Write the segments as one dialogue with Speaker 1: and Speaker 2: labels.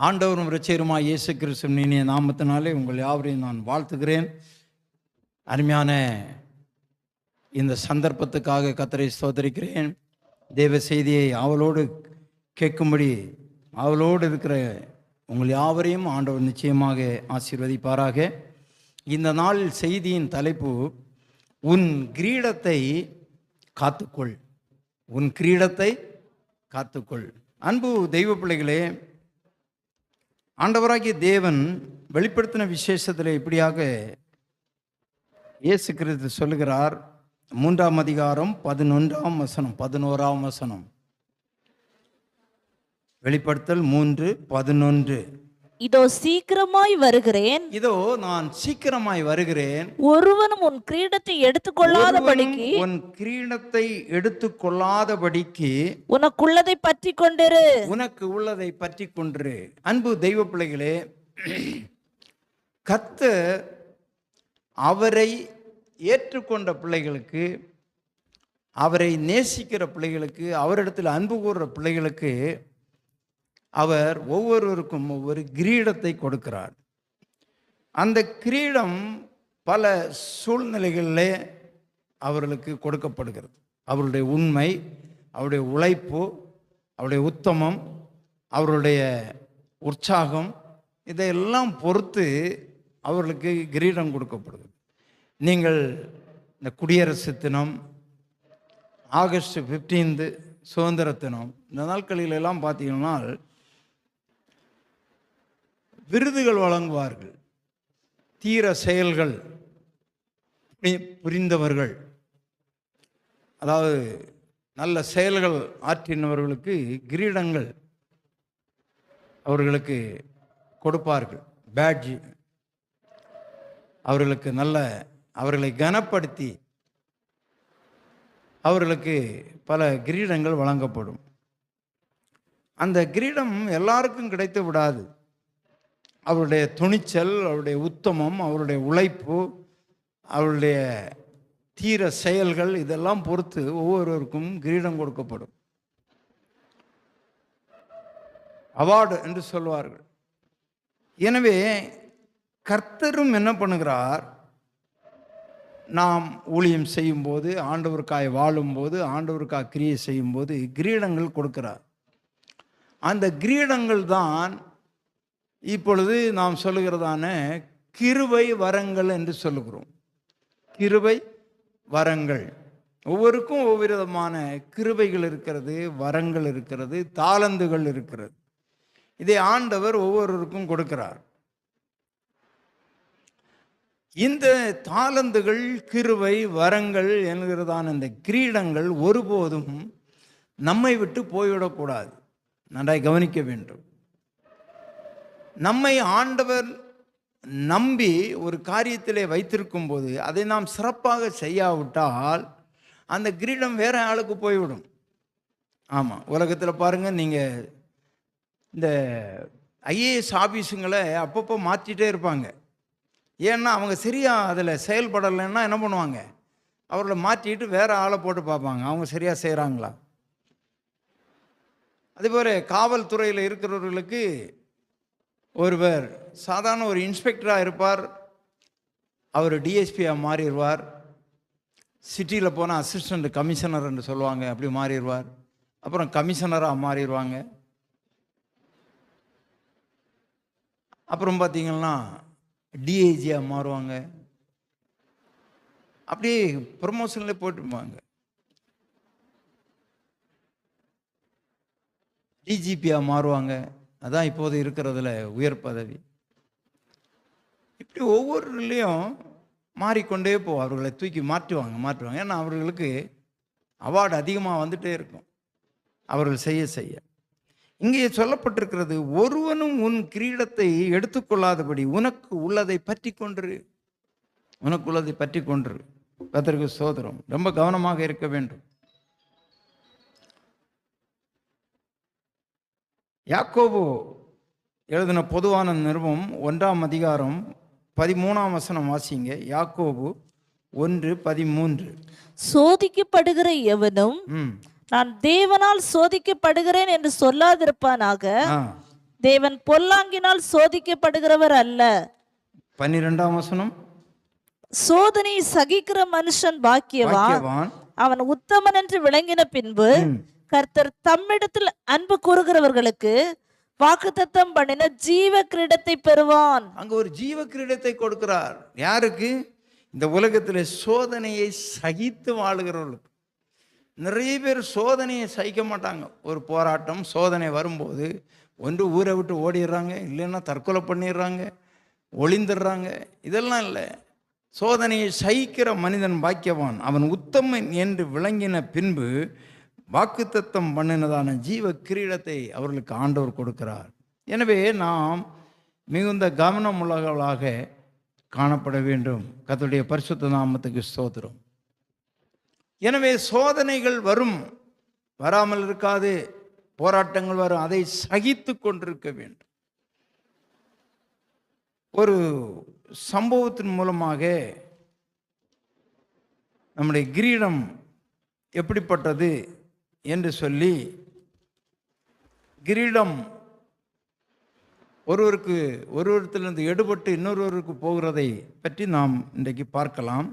Speaker 1: ஆண்டவரும் இரட்சகருமாய் இயேசு கிறிஸ்துவின் இனிய நாமத்தினாலே உங்கள் யாவரையும் நான் வாழ்த்துகிறேன். அருமையான இந்த சந்தர்ப்பத்துக்காக கர்த்தரை ஸ்தோத்திரிக்கிறேன். தேவ செய்தியை ஆவலோடு கேட்கும்படி ஆவலோடு இருக்கிற உங்கள் யாவரையும் ஆண்டவர் நிச்சயமாக ஆசீர்வதிப்பாராக. இந்த நாளில் செய்தியின் தலைப்பு, உன் கிரீடத்தை காத்துக்கொள். உன் கிரீடத்தை காத்துக்கொள். அன்பு தெய்வ பிள்ளைகளே, ஆண்டவராகிய தேவன் வெளிப்படுத்தின விசேஷத்தில் இப்படியாக இயேசு கிறிஸ்து சொல்லுகிறார். 3ஆம் அதிகாரம் 11ஆம் வசனம். வெளிப்படுத்தல் 3:11.
Speaker 2: இதோ சீக்கிரமாய் வருகிறேன்,
Speaker 1: இதோ நான் சீக்கிரமாய் வருகிறேன்,
Speaker 2: ஒருவனும் உன் கிரீடத்தை எடுத்துக்கொள்ளாதபடிக்கு
Speaker 1: உன் கிரீடத்தை எடுத்துக்கொள்ளாதபடிக்கு
Speaker 2: உனக்குள்ளதை பற்றி கொண்டிரு.
Speaker 1: உனக்கு உள்ளதை பற்றி கொண்டிரு. அன்பு தெய்வ பிள்ளைகளே, கர்த்தர் அவரை ஏற்றுக்கொண்ட பிள்ளைகளுக்கு, அவரை நேசிக்கிற பிள்ளைகளுக்கு, அவரிடத்தில் அன்பு கூறுற பிள்ளைகளுக்கு அவர் ஒவ்வொருவருக்கும் ஒவ்வொரு கிரீடத்தை கொடுக்கிறார். அந்த கிரீடம் பல சூழ்நிலைகளிலே அவர்களுக்கு கொடுக்கப்படுகிறது. அவருடைய உண்மை, அவருடைய உழைப்பு, அவருடைய உத்தமம், அவருடைய உற்சாகம், இதையெல்லாம் பொறுத்து அவர்களுக்கு கிரீடம் கொடுக்கப்படுகிறது. நீங்கள் இந்த குடியரசு தினம், ஆகஸ்ட் 15 சுதந்திர தினம், இந்த நாட்களிலெல்லாம் பார்த்தீங்கன்னா விருதுகள் வழங்குவார்கள். தீர செயல்கள் புரிந்தவர்கள், அதாவது நல்ல செயல்கள் ஆற்றினவர்களுக்கு கிரீடங்கள் அவர்களுக்கு கொடுப்பார்கள். பேட்ஜ் அவர்களுக்கு அவர்களை கனப்படுத்தி அவர்களுக்கு பல கிரீடங்கள் வழங்கப்படும். அந்த கிரீடம் எல்லாருக்கும் கிடைத்து விடாது. அவருடைய துணிச்சல், அவருடைய உத்தமம், அவருடைய உழைப்பு, அவருடைய தீர செயல்கள், இதெல்லாம் பொறுத்து ஒவ்வொருவருக்கும் கிரீடம் கொடுக்கப்படும். அவார்டு என்று சொல்வார்கள். எனவே கர்த்தரும் என்ன பண்ணுகிறார், நாம் ஊழியம் செய்யும்போது, ஆண்டவருக்காய் வாழும்போது, ஆண்டவருக்காக கிரியை செய்யும்போது கிரீடங்கள் கொடுக்கிறார். அந்த கிரீடங்கள் தான் இப்பொழுது நாம் சொல்லுகிறதான கிருபை வரங்கள் என்று சொல்லுகிறோம். கிருபை வரங்கள், ஒவ்வொருக்கும் ஒவ்வொரு விதமான கிருபைகள் இருக்கிறது, வரங்கள் இருக்கிறது, தாளந்துகள் இருக்கிறது. இதை ஆண்டவர் ஒவ்வொருவருக்கும் கொடுக்கிறார். இந்த தாளந்துகள், கிருபை வரங்கள் என்கிறதான இந்த கிரீடங்கள் ஒருபோதும் நம்மை விட்டு போய்விடக்கூடாது. நன்றாய் கவனிக்க வேண்டும். நம்மை ஆண்டவர் நம்பி ஒரு காரியத்திலே வைத்திருக்கும் போது அதை நாம் சிறப்பாக செய்யாவிட்டால் அந்த கிரீடம் வேற ஆளுக்கு போய்விடும். ஆமாம், உலகத்தில் பாருங்கள், நீங்கள் இந்த ஐஏஎஸ் ஆஃபீஸுங்களை அப்பப்போ மாற்றிட்டே இருப்பாங்க. ஏன்னா அவங்க சரியாக அதில் செயல்படலைன்னா என்ன பண்ணுவாங்க, அவர்களை மாற்றிட்டு வேறு ஆளை போட்டு பார்ப்பாங்க, அவங்க சரியாக செய்கிறாங்களா. அதேபோல் காவல்துறையில் இருக்கிறவர்களுக்கு ஒருவர் சாதாரண ஒரு இன்ஸ்பெக்டராக இருப்பார், அவர் டிஎஸ்பியாக மாறிடுவார். சிட்டியில் போனால் அசிஸ்டண்ட் கமிஷனர் என்று சொல்லுவாங்க, அப்படி மாறிடுவார். அப்புறம் கமிஷனராக மாறிடுவாங்க. அப்புறம் பார்த்திங்கன்னா டிஐஜியாக மாறுவாங்க. அப்படியே ப்ரமோஷனில் போட்டுருப்பாங்க. டிஜிபியாக மாறுவாங்க. அதான் இப்போது இருக்கிறதுல உயர் பதவி. இப்படி ஒவ்வொருலையும் மாறிக்கொண்டே போவோம். அவர்களை தூக்கி மாற்றுவாங்க. ஏன்னா அவர்களுக்கு அவார்டு அதிகமாக வந்துட்டே இருக்கும் அவர்கள் செய்ய. இங்கே சொல்லப்பட்டிருக்கிறது, ஒருவனும் உன் கிரீடத்தை எடுத்துக்கொள்ளாதபடி உனக்கு உள்ளதை பற்றி கொண்டு. உனக்கு உள்ளதை பற்றி கொண்டு. கர்த்தருக்கு ஸ்தோத்திரம். ரொம்ப கவனமாக இருக்க வேண்டும். யாக்கோபு எழுதின பொதுவான நிருபம் 1ஆம் அதிகாரம் 13ஆம் வசனம் வாசிங்க. யாக்கோபு 1:13.
Speaker 2: சோதிக்கப்படுகிற எவனும் நான் தேவனால் சோதிக்கப்படுகிறேன் என்று சொல்லாதிருப்பானாக, தேவன் பொல்லாங்கினால் சோதிக்கப்படுகிறவர் அல்ல.
Speaker 1: 12ஆம் வசனம்.
Speaker 2: சோதனை சகிக்கிற மனுஷன் பாக்கியவான்,
Speaker 1: பாக்கியவான்.
Speaker 2: அவன் உத்தமன் என்று விளங்கின பின்பு கர்த்தர் தம்மிடத்தில் அன்பு கூறுகிறவர்களுக்கு வாக்குத்தத்தம் பண்ணின ஜீவ கிரீடத்தை பெறுவான்.
Speaker 1: அங்க ஒரு ஜீவ கிரீடத்தை கொடுக்கிறார். யாருக்கு? இந்த உலகத்தில் சோதனையை சகித்து வாழுகிறவர்களுக்கு. நிறைய பேர் சோதனையை சகிக்க மாட்டாங்க. ஒரு போராட்டம் சோதனை வரும்போது ஒன்று ஊரை விட்டு ஓடிடுறாங்க, இல்லைன்னா தற்கொலை பண்ணிடுறாங்க, ஒளிந்துடுறாங்க. இதெல்லாம் இல்லை. சோதனையை சகிக்கிற மனிதன் பாக்கியவான், அவன் உத்தமன் என்று விளங்கின பின்பு வாக்குத்தத்தம் பண்ணினதான ஜீவ கிரீடத்தை அவர்களுக்கு ஆண்டவர் கொடுக்கிறார். எனவே நாம் மிகுந்த கவனம் உள்ளவர்களாக காணப்பட வேண்டும். கர்த்தருடைய பரிசுத்த நாமத்துக்கு ஸ்தோத்திரம். எனவே சோதனைகள் வரும், வராமல் இருக்காது. போராட்டங்கள் வரும், அதை சகித்து கொண்டிருக்க வேண்டும். ஒரு சம்பவத்தின் மூலமாக நம்முடைய கிரீடம் எப்படிப்பட்டது என்று சொல்லி, கிரீடம் ஒருவரிடத்திலிருந்து எடுபட்டு இன்னொருவருக்கு போகிறதை பற்றி நாம் இன்றைக்கு பார்க்கலாம்.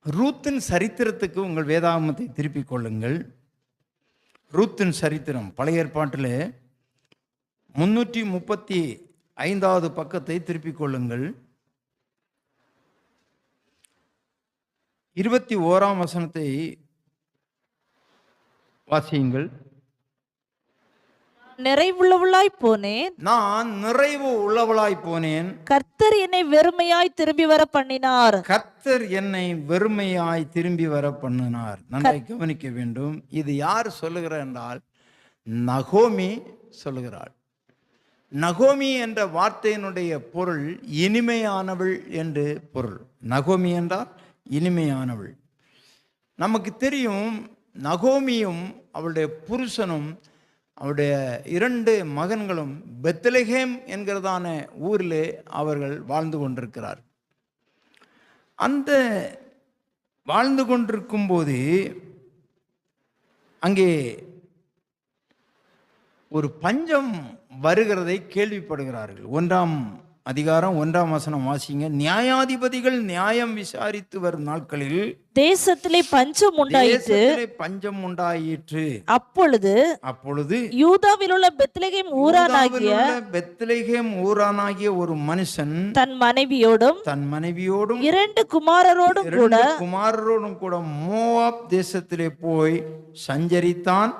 Speaker 1: ரூத்தின் சரித்திரத்துக்கு உங்கள் வேதாகமத்தை திருப்பிக் கொள்ளுங்கள். ரூத்தின் சரித்திரம் பழைய ஏற்பாட்டில் 335வது பக்கத்தை திருப்பிக் கொள்ளுங்கள். 21ஆம் வசனத்தை வாசியுங்கள்.
Speaker 2: நிறைவுள்ளவளாய் போனேன்,
Speaker 1: நான் நிறைவு உள்ளவளாய் போனேன்,
Speaker 2: கர்த்தர் என்னை வெறுமையாய் திரும்பி வர பண்ணினார்.
Speaker 1: கர்த்தர் என்னை வெறுமையாய் திரும்பி வர பண்ணினார். நன்றாய் கவனிக்க வேண்டும். இது யார் சொல்லுகிறார் என்றால் நகோமி சொல்லுகிறாள். நகோமி என்ற வார்த்தையினுடைய பொருள் இனிமையானவள் என்று பொருள். நகோமி என்றால் இனிமையானவள். நமக்கு தெரியும், நகோமியும் அவளுடைய புருஷனும் அவருடைய 2 மகன்களும் பெத்லெகேம் என்கிறதான ஊரிலே அவர்கள் வாழ்ந்து கொண்டிருக்கிறார். அந்த வாழ்ந்து கொண்டிருக்கும் போது அங்கே ஒரு பஞ்சம் வருகிறதை கேள்விப்படுகிறார்கள். 1ஆம் அதிகாரம் 1ஆம் வசனம் வாசிங்க. நியாயாதிபதிகள் நியாயம் விசாரித்து வரும் நாட்களில்
Speaker 2: தேசத்திலே பஞ்சம் உண்டாயிற்று.
Speaker 1: பஞ்சம் உண்டாயிற்று.
Speaker 2: அப்பொழுது யூதாவில் உள்ள பெத்லெகேம் ஊரானாகிய
Speaker 1: ஒரு மனுஷன்
Speaker 2: தன் மனைவியோடும் 2
Speaker 1: குமாரரோடும் கூட மோவாப் தேசத்திலே போய் சஞ்சரித்தான்.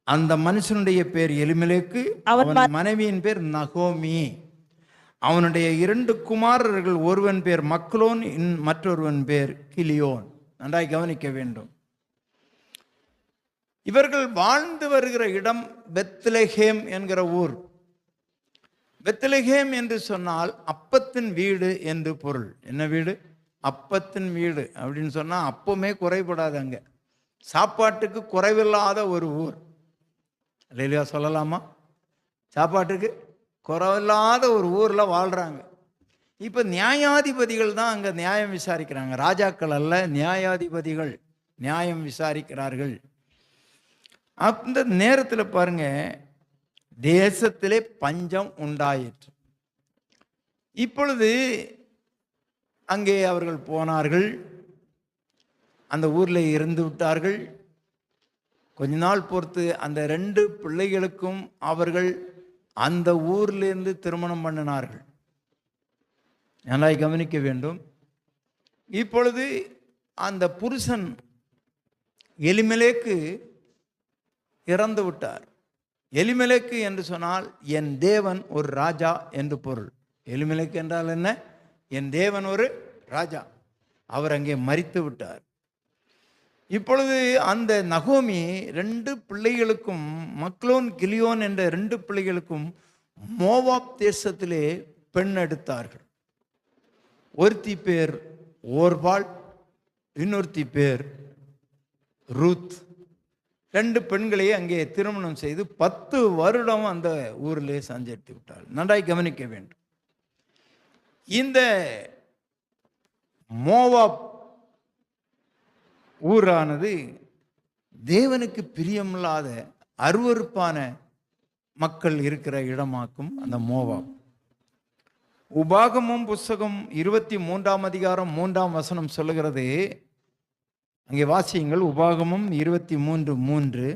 Speaker 1: அந்த மனுஷனுடைய பேர் எலிமெலேக்கு, அவன் மனைவியின் பேர் நகோமி. அவனுடைய 2 குமாரர்கள், ஒருவன் பேர் மக்லோன், மற்றொருவன் பேர் கிலியோன். நன்றாய் கவனிக்க வேண்டும். இவர்கள் வாழ்ந்து வருகிற இடம் பெத்லெகேம் என்கிற ஊர். பெத்லெகேம் என்று சொன்னால் அப்பத்தின் வீடு என்று பொருள். என்ன வீடு? அப்பத்தின் வீடு அப்படின்னு சொன்னால் அப்பமே குறைபடாது. அங்கே சாப்பாட்டுக்கு குறைவில்லாத ஒரு ஊர். இல்லையா சொல்லலாமா? சாப்பாட்டுக்கு குறைவில்லாத ஒரு ஊரில் வாழ்கிறாங்க. இப்போ நியாயாதிபதிகள் தான் அங்கே நியாயம் விசாரிக்கிறாங்க. ராஜாக்கள் அல்ல, நியாயாதிபதிகள் நியாயம் விசாரிக்கிறார்கள். அந்த நேரத்தில் பாருங்க, தேசத்திலே பஞ்சம் உண்டாயிற்று. இப்பொழுது அங்கே அவர்கள் போனார்கள், அந்த ஊரில் இருந்து விட்டார்கள். கொஞ்ச நாள் பொறுத்து அந்த 2 பிள்ளைகளுக்கும் அவர்கள் அந்த ஊரிலிருந்து திருமணம் பண்ணினார்கள். நன்றாய் கவனிக்க வேண்டும். இப்பொழுது அந்த புருஷன் எலிமெலேக்கு இறந்து விட்டார். எலிமெலேக்கு என்று சொன்னால் என் தேவன் ஒரு ராஜா என்று பொருள். எலிமெலேக்கு என்றால் என்ன? என் தேவன் ஒரு ராஜா. அவர் அங்கே மரித்து விட்டார். இப்பொழுது அந்த நகோமி 2 பிள்ளைகளுக்கும், மக்லோன் கிலியோன் என்ற 2 பிள்ளைகளுக்கும் மோவாப் தேசத்திலே பெண் எடுத்தார்கள். ஒருத்தி பேர் ஓர்பாள், இன்னொருத்தி பேர் ரூத். 2 பெண்களையே அங்கே திருமணம் செய்து 10 வருடம் அந்த ஊரிலே சஞ்சரித்து விட்டார். நன்றாய் கவனிக்க வேண்டும். இந்த மோவாப் ஊரானது தேவனுக்கு பிரியமில்லாத அருவருப்பான மக்கள் இருக்கிற இடமாக்கும் அந்த மோவாப். உபாகமும் புஸ்தகம் 23 அதிகாரம் 3 சொல்லுகிறது. அங்கே வாசியுங்கள். உபாகமும் 23:3.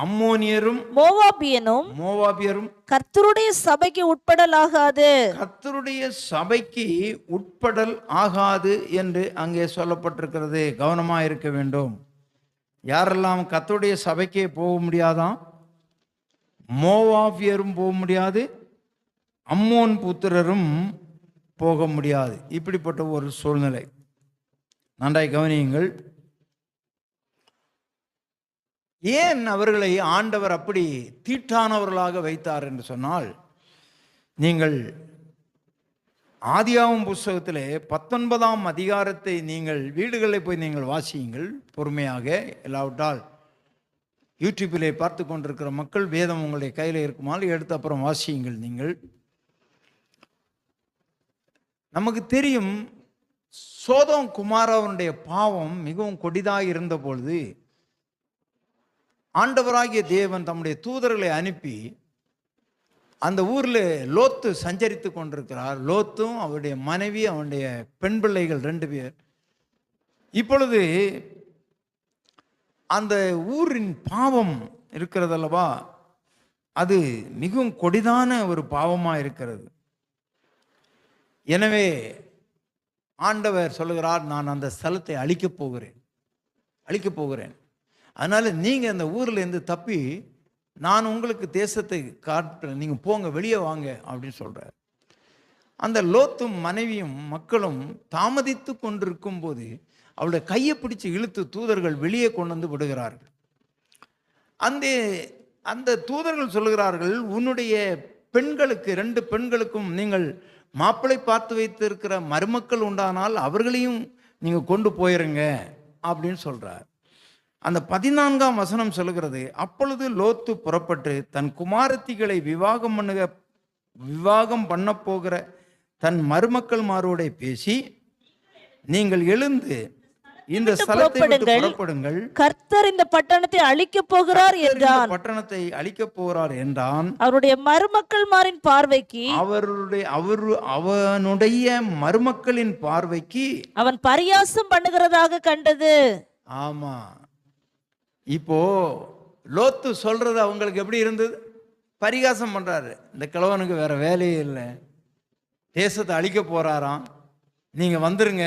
Speaker 2: அம்மோனியரும்
Speaker 1: மோவாபியரும்
Speaker 2: கர்த்தருடைய சபைக்கு உட்படலாகாது,
Speaker 1: கர்த்தருடைய சபைக்கு உட்படல் ஆகாது என்று அங்கே சொல்லப்பட்டிருக்கிறது. கவனமாக இருக்க வேண்டும். யாரெல்லாம் கர்த்தருடைய சபைக்கே போக முடியாதான்? மோவாபியரும் போக முடியாது, அம்மோன் புத்திரரும் போக முடியாது. இப்படிப்பட்ட ஒரு சூழ்நிலை. நன்றாய் கவனியுங்கள். ஏன் அவர்களை ஆண்டவர் அப்படி தீட்டானவர்களாக வைத்தார் என்று சொன்னால், நீங்கள் ஆதியாகமம் புஸ்தகத்திலே 19 அதிகாரத்தை நீங்கள் வீடுகளில் போய் நீங்கள் வாசியுங்கள் பொறுமையாக. இல்லாவிட்டால் யூடியூப்பிலே பார்த்து கொண்டிருக்கிற மக்கள் வேதம் உங்களுடைய கையில் இருக்குமாறு எடுத்து அப்புறம் வாசியுங்கள். நீங்கள் நமக்கு தெரியும், சோதோம் குமாரவனுடைய பாவம் மிகவும் கொடிதாக இருந்த பொழுது ஆண்டவராகிய தேவன் தம்முடைய தூதர்களை அனுப்பி அந்த ஊரில் லோத்து சஞ்சரித்து கொண்டிருக்கிறார். லோத்தும் அவருடைய மனைவி, அவனுடைய பெண் பிள்ளைகள் 2 பேர். இப்பொழுது அந்த ஊரின் பாவம் இருக்கிறதல்லவா, அது மிகவும் கொடிதான ஒரு பாவமாக இருக்கிறது. எனவே ஆண்டவர் சொல்லுகிறார், நான் அந்த ஸ்தலத்தை அழிக்கப் போகிறேன். அதனால நீங்க அந்த ஊர்ல இருந்து தப்பி நான் உங்களுக்கு தேசத்தை காட்டுறேன், நீங்க போங்க, வெளியே வாங்க அப்படின்னு சொல்றார். அந்த லோத்தும் மனைவியும் மக்களும் தாமதித்து கொண்டிருக்கும் போது அவளுடைய கையை பிடிச்சு இழுத்து தூதர்கள் வெளியே கொண்டு வந்து விடுகிறார்கள். அந்த தூதர்கள் சொல்லுகிறார்கள், உன்னுடைய பெண்களுக்கு 2 பெண்களுக்கும் நீங்கள் மாப்பிள்ளை பார்த்து வைத்திருக்கிற மருமக்கள் உண்டானால் அவர்களையும் நீங்க கொண்டு போயிருங்க அப்படின்னு சொல்றார். அந்த 14 சொல்லுகிறது, அப்பொழுது லோத்து புறப்பட்டு தன் குமாரத்திகளை விவாகம் பண்ண போகிற தன் மருமக்கள் மாரோட பேசி, நீங்கள் எழுந்து இந்த ஸ்தலத்தை விட்டு புறப்படுங்கள்,
Speaker 2: கர்த்தர் இந்த பட்டணத்தை அழிக்கப் போகிறார்
Speaker 1: என்றான்.
Speaker 2: அவருடைய மருமக்கள்மாரின் பார்வைக்கு
Speaker 1: அவனுடைய மருமக்களின் பார்வைக்கு
Speaker 2: அவன் பரியாசம் பண்ணுகிறதாக கண்டது.
Speaker 1: ஆமா, இப்போ லோத்து சொல்றது அவங்களுக்கு எப்படி இருந்தது? பரிகாசம் பண்றாரு. இந்த கிழவனுக்கு வேற வேலையே இல்லை, தேசத்தை அழிக்க போறாராம், நீங்க வந்துருங்க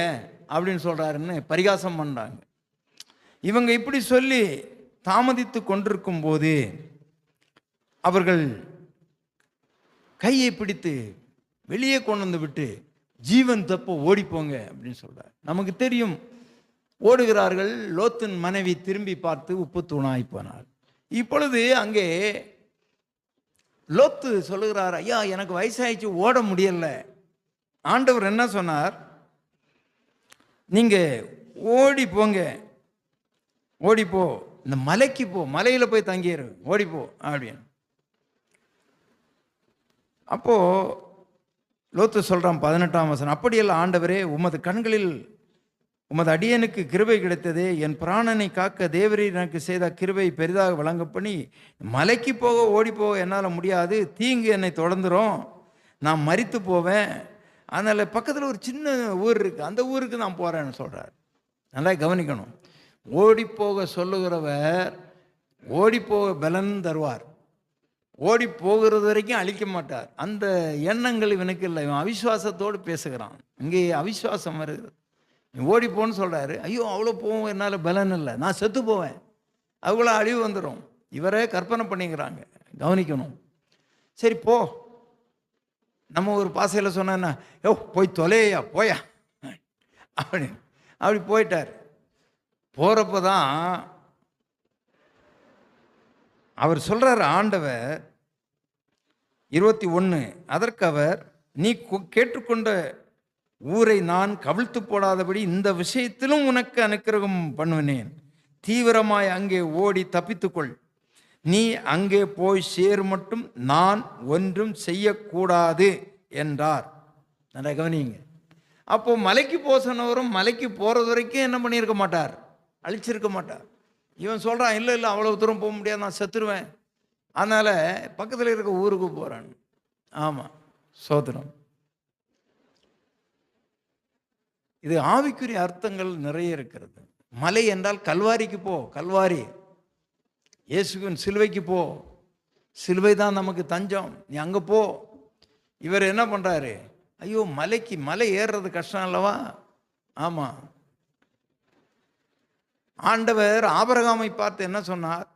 Speaker 1: அப்படின்னு சொல்றாருன்னு பரிகாசம் பண்றாங்க. இவங்க இப்படி சொல்லி தாமதித்து கொண்டிருக்கும் போது அவர்கள் கையை பிடித்து வெளியே கொண்டு வந்து விட்டு ஜீவன் தப்ப ஓடிப்போங்க அப்படின்னு சொல்றாரு. நமக்கு தெரியும், ஓடுகிறார்கள். லோத்தின் மனைவி திரும்பி பார்த்து உப்பு தூணாய் போனார். இப்பொழுது அங்கே லோத்து சொல்லுகிறார், ஐயா எனக்கு வயசாயிடுச்சு, ஓட முடியல. ஆண்டவர் என்ன சொன்னார்? நீங்க ஓடிப்போ, இந்த மலைக்கு போ, மலையில போய் தங்கிடு, ஓடிப்போ அப்படின்னு. அப்போ லோத்து சொல்றான் 18 அப்படியெல்லாம் ஆண்டவரே, உமது கண்களில் உமது அடியனுக்கு கிருபை கிடைத்ததே, என் பிராணனை காக்க தேவரீர் எனக்கு செய்த கிருபை பெரிதாக வழங்க பண்ணி மலைக்கு போக ஓடிப்போக என்னால் முடியாது, தீங்கு என்னை தொடர்ந்துரும், நான் மரித்து போவேன், அதனால் பக்கத்தில் ஒரு சின்ன ஊர் இருக்குது, அந்த ஊருக்கு நான் போகிறேன்னு சொல்கிறார். நல்லா கவனிக்கணும். ஓடிப்போக சொல்லுகிறவர் ஓடிப்போக பலன் தருவார், ஓடி போகிறது வரைக்கும் அழிக்க மாட்டார். அந்த எண்ணங்கள் இவனுக்கு இல்லை. இவன் அவிசுவாசத்தோடு பேசுகிறான். இங்கே அவிசுவாசம் வருகிறது. ஓடிப்போன்னு சொல்கிறாரு. ஐயோ அவ்வளோ போவோம், என்னால் பலன் இல்லை, நான் செத்து போவேன், அவ்வளோ அழிவு வந்துடும். இவரே கற்பனை பண்ணிக்கிறாங்க. கவனிக்கணும். சரி போ, நம்ம ஒரு பாசையில் சொன்னா, போய் தொலையா போயா அப்படி போயிட்டார். போகிறப்ப தான் அவர் சொல்கிறார், ஆண்டவர் 21, அதற்கு அவர், நீ கேட்டுக்கொண்ட ஊரை நான் கவிழ்த்து போடாதபடி இந்த விஷயத்திலும் உனக்கு அனுக்கிரகம் பண்ணுவேன், தீவிரமாய் அங்கே ஓடி தப்பித்துக்கொள், நீ அங்கே போய் சேர் மட்டும் நான் ஒன்றும் செய்யக்கூடாது என்றார். நல்லா கவனிங்க. அப்போ மலைக்கு போக சொன்னவரும் மலைக்கு போகிறது வரைக்கும் என்ன பண்ணியிருக்க மாட்டார், அழிச்சிருக்க மாட்டார். இவன் சொல்கிறான், இல்லை இல்லை அவ்வளோ தூரம் போக முடியாது, நான் செத்துருவேன், அதனால் பக்கத்தில் இருக்க ஊருக்கு போகிறான். ஆமாம், சோதனம். இது ஆவிக்குரிய அர்த்தங்கள் நிறைய இருக்கிறது. மலை என்றால் கல்வாரிக்கு போ, கல்வாரி இயேசுவின் சிலுவைக்கு போ, சிலுவை தான் நமக்கு தஞ்சம், நீ அங்கே போ. இவர் என்ன பண்ணுறாரு, ஐயோ மலை ஏறுறது கஷ்டம் அல்லவா. ஆமாம், ஆண்டவர் ஆபிரகாமை பார்த்து என்ன சொன்னார்,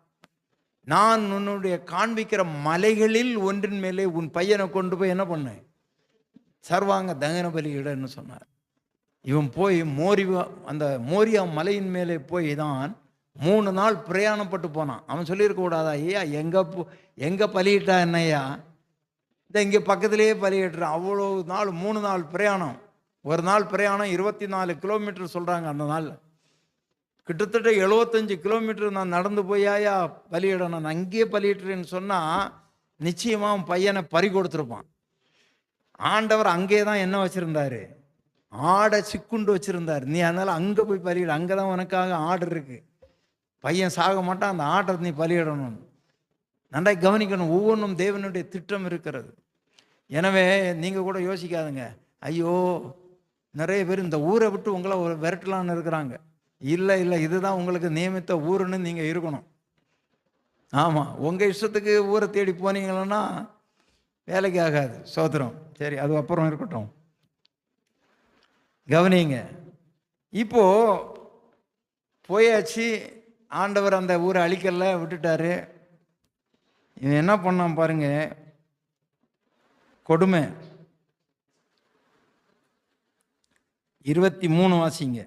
Speaker 1: நான் உன்னுடைய காண்பிக்கிற மலைகளில் ஒன்றின் மேலே உன் பையனை கொண்டு போய் என்ன பண்ண, சர்வாங்க தகன பலியிடன்னு சொன்னார். இவன் போய் அந்த மோரியா மலையின் மேலே போய் தான் 3 நாள் பிரயாணப்பட்டு போனான். அவன் சொல்லியிருக்க கூடாதா, ஐயா எங்கே பலியிட்டா என்னையா, இந்த இங்கே பக்கத்திலேயே பலியிட்டுறான். அவ்வளோ நாள் 3 நாள் பிரயாணம். ஒரு நாள் பிரயாணம் 24 கிலோமீட்டர் சொல்கிறாங்க. அந்த நாள் கிட்டத்தட்ட 75 கிலோமீட்டர் நான் நடந்து போயாயா பலியிடணும், நான் அங்கேயே பலியிட்டுறேன்னு சொன்னால் நிச்சயமாக அவன் பையனை பறி கொடுத்துருப்பான். ஆண்டவர் அங்கே தான் என்ன வச்சுருந்தாரு, ஆடை சிக்குண்டு வச்சுருந்தார். நீ அதனால் அங்கே போய் பலியிட, அங்கே தான் உனக்காக ஆடு இருக்குது, பையன் சாக மாட்டான், அந்த ஆட்டை நீ பலியிடணும். நன்றாய் கவனிக்கணும், ஒவ்வொன்றும் தேவனுடைய திட்டம் இருக்கிறது. எனவே நீங்கள் கூட யோசிக்காதுங்க, ஐயோ நிறைய பேர் இந்த ஊரை விட்டு உங்களை விரட்டலான்னு இருக்கிறாங்க. இல்லை இல்லை, இதுதான் உங்களுக்கு நியமித்த ஊருன்னு நீங்கள் இருக்கணும். ஆமாம், உங்கள் இஷ்டத்துக்கு ஊரை தேடி போனீங்கன்னா வேலைக்கு ஆகாது. சோத்திரம். சரி, அது அப்புறம் இருக்கட்டும், கவனிங்க. இப்போ போயாச்சு, ஆண்டவர் அந்த ஊரை அழிக்கல, விட்டுட்டாரு. இவன் என்ன பண்ணான் பாருங்க, கொடுமை. 23 வாசிங்க.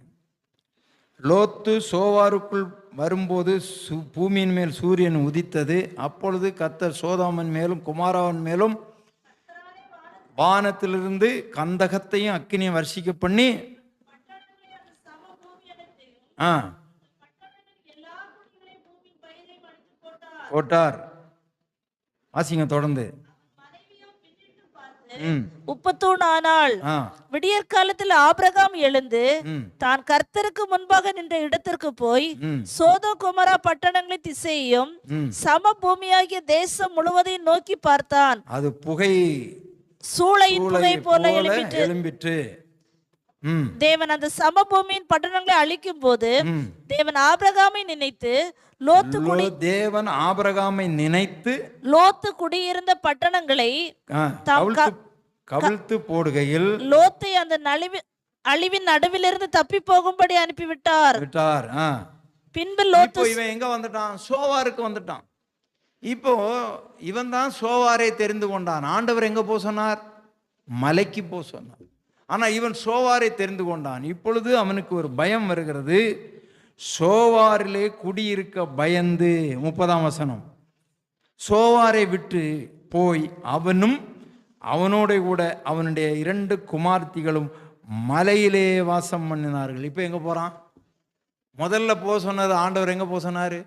Speaker 1: லோத்து சோவாருக்குள் வரும்போது பூமியின் மேல் சூரியன் உதித்தது. அப்பொழுது கர்த்தர் சோதோமின் மேலும் குமாராவின் மேலும் வானத்திலிருந்து கந்தகத்தையும் அக்கினியும் வர்ஷிக்க பண்ணி போட்டார். வாசிங்க தொடர்ந்து.
Speaker 2: 31 ஆனாள். விடியற் காலத்தில் ஆபிரகாம் எழுந்து தான் கர்த்தருக்கு முன்பாக நின்ற இடத்திற்கு போய் சோதோம் கொமோரா பட்டணங்களின் திசையையும் சம பூமியாகிய தேசம் முழுவதையும் நோக்கி பார்த்தான்.
Speaker 1: அது புகை,
Speaker 2: சூளையின் புகை போல
Speaker 1: எழும்பிற்று.
Speaker 2: தேவன் அந்த சமபூமியின் பட்டணங்களை அழிக்கும் போது தேவன் ஆபிரகாமை நினைத்து லோத்து குடியிருந்த பட்டணங்களை
Speaker 1: கவிழ்த்து போடுகையில்
Speaker 2: லோத்தை அந்த அழிவின் நடுவிலிருந்து தப்பி போகும்படி அனுப்பிவிட்டார். பின்பு லோத்து
Speaker 1: இவன் எங்க வந்துட்டான், சோவாருக்கு வந்துட்டான். இப்போ இவன் தான் சோவாரை தெரிந்து கொண்டான். ஆண்டவர் எங்க போ சொன்னார், மலைக்கு போ சொன்னார். ஆனா இவன் சோவாரை தெரிந்து கொண்டான். இப்பொழுது அவனுக்கு ஒரு பயம் வருகிறது. சோவாரிலே குடியிருக்க பயந்து 30ஆம் வசனம், சோவாரை விட்டு போய் அவனும் அவனோட கூட அவனுடைய 2 குமார்த்திகளும் மலையிலே வாசம் பண்ணினார்கள். இப்போ எங்க போறான், முதல்ல போ சொன்னது ஆண்டவர் எங்க போ சொன்னாரு,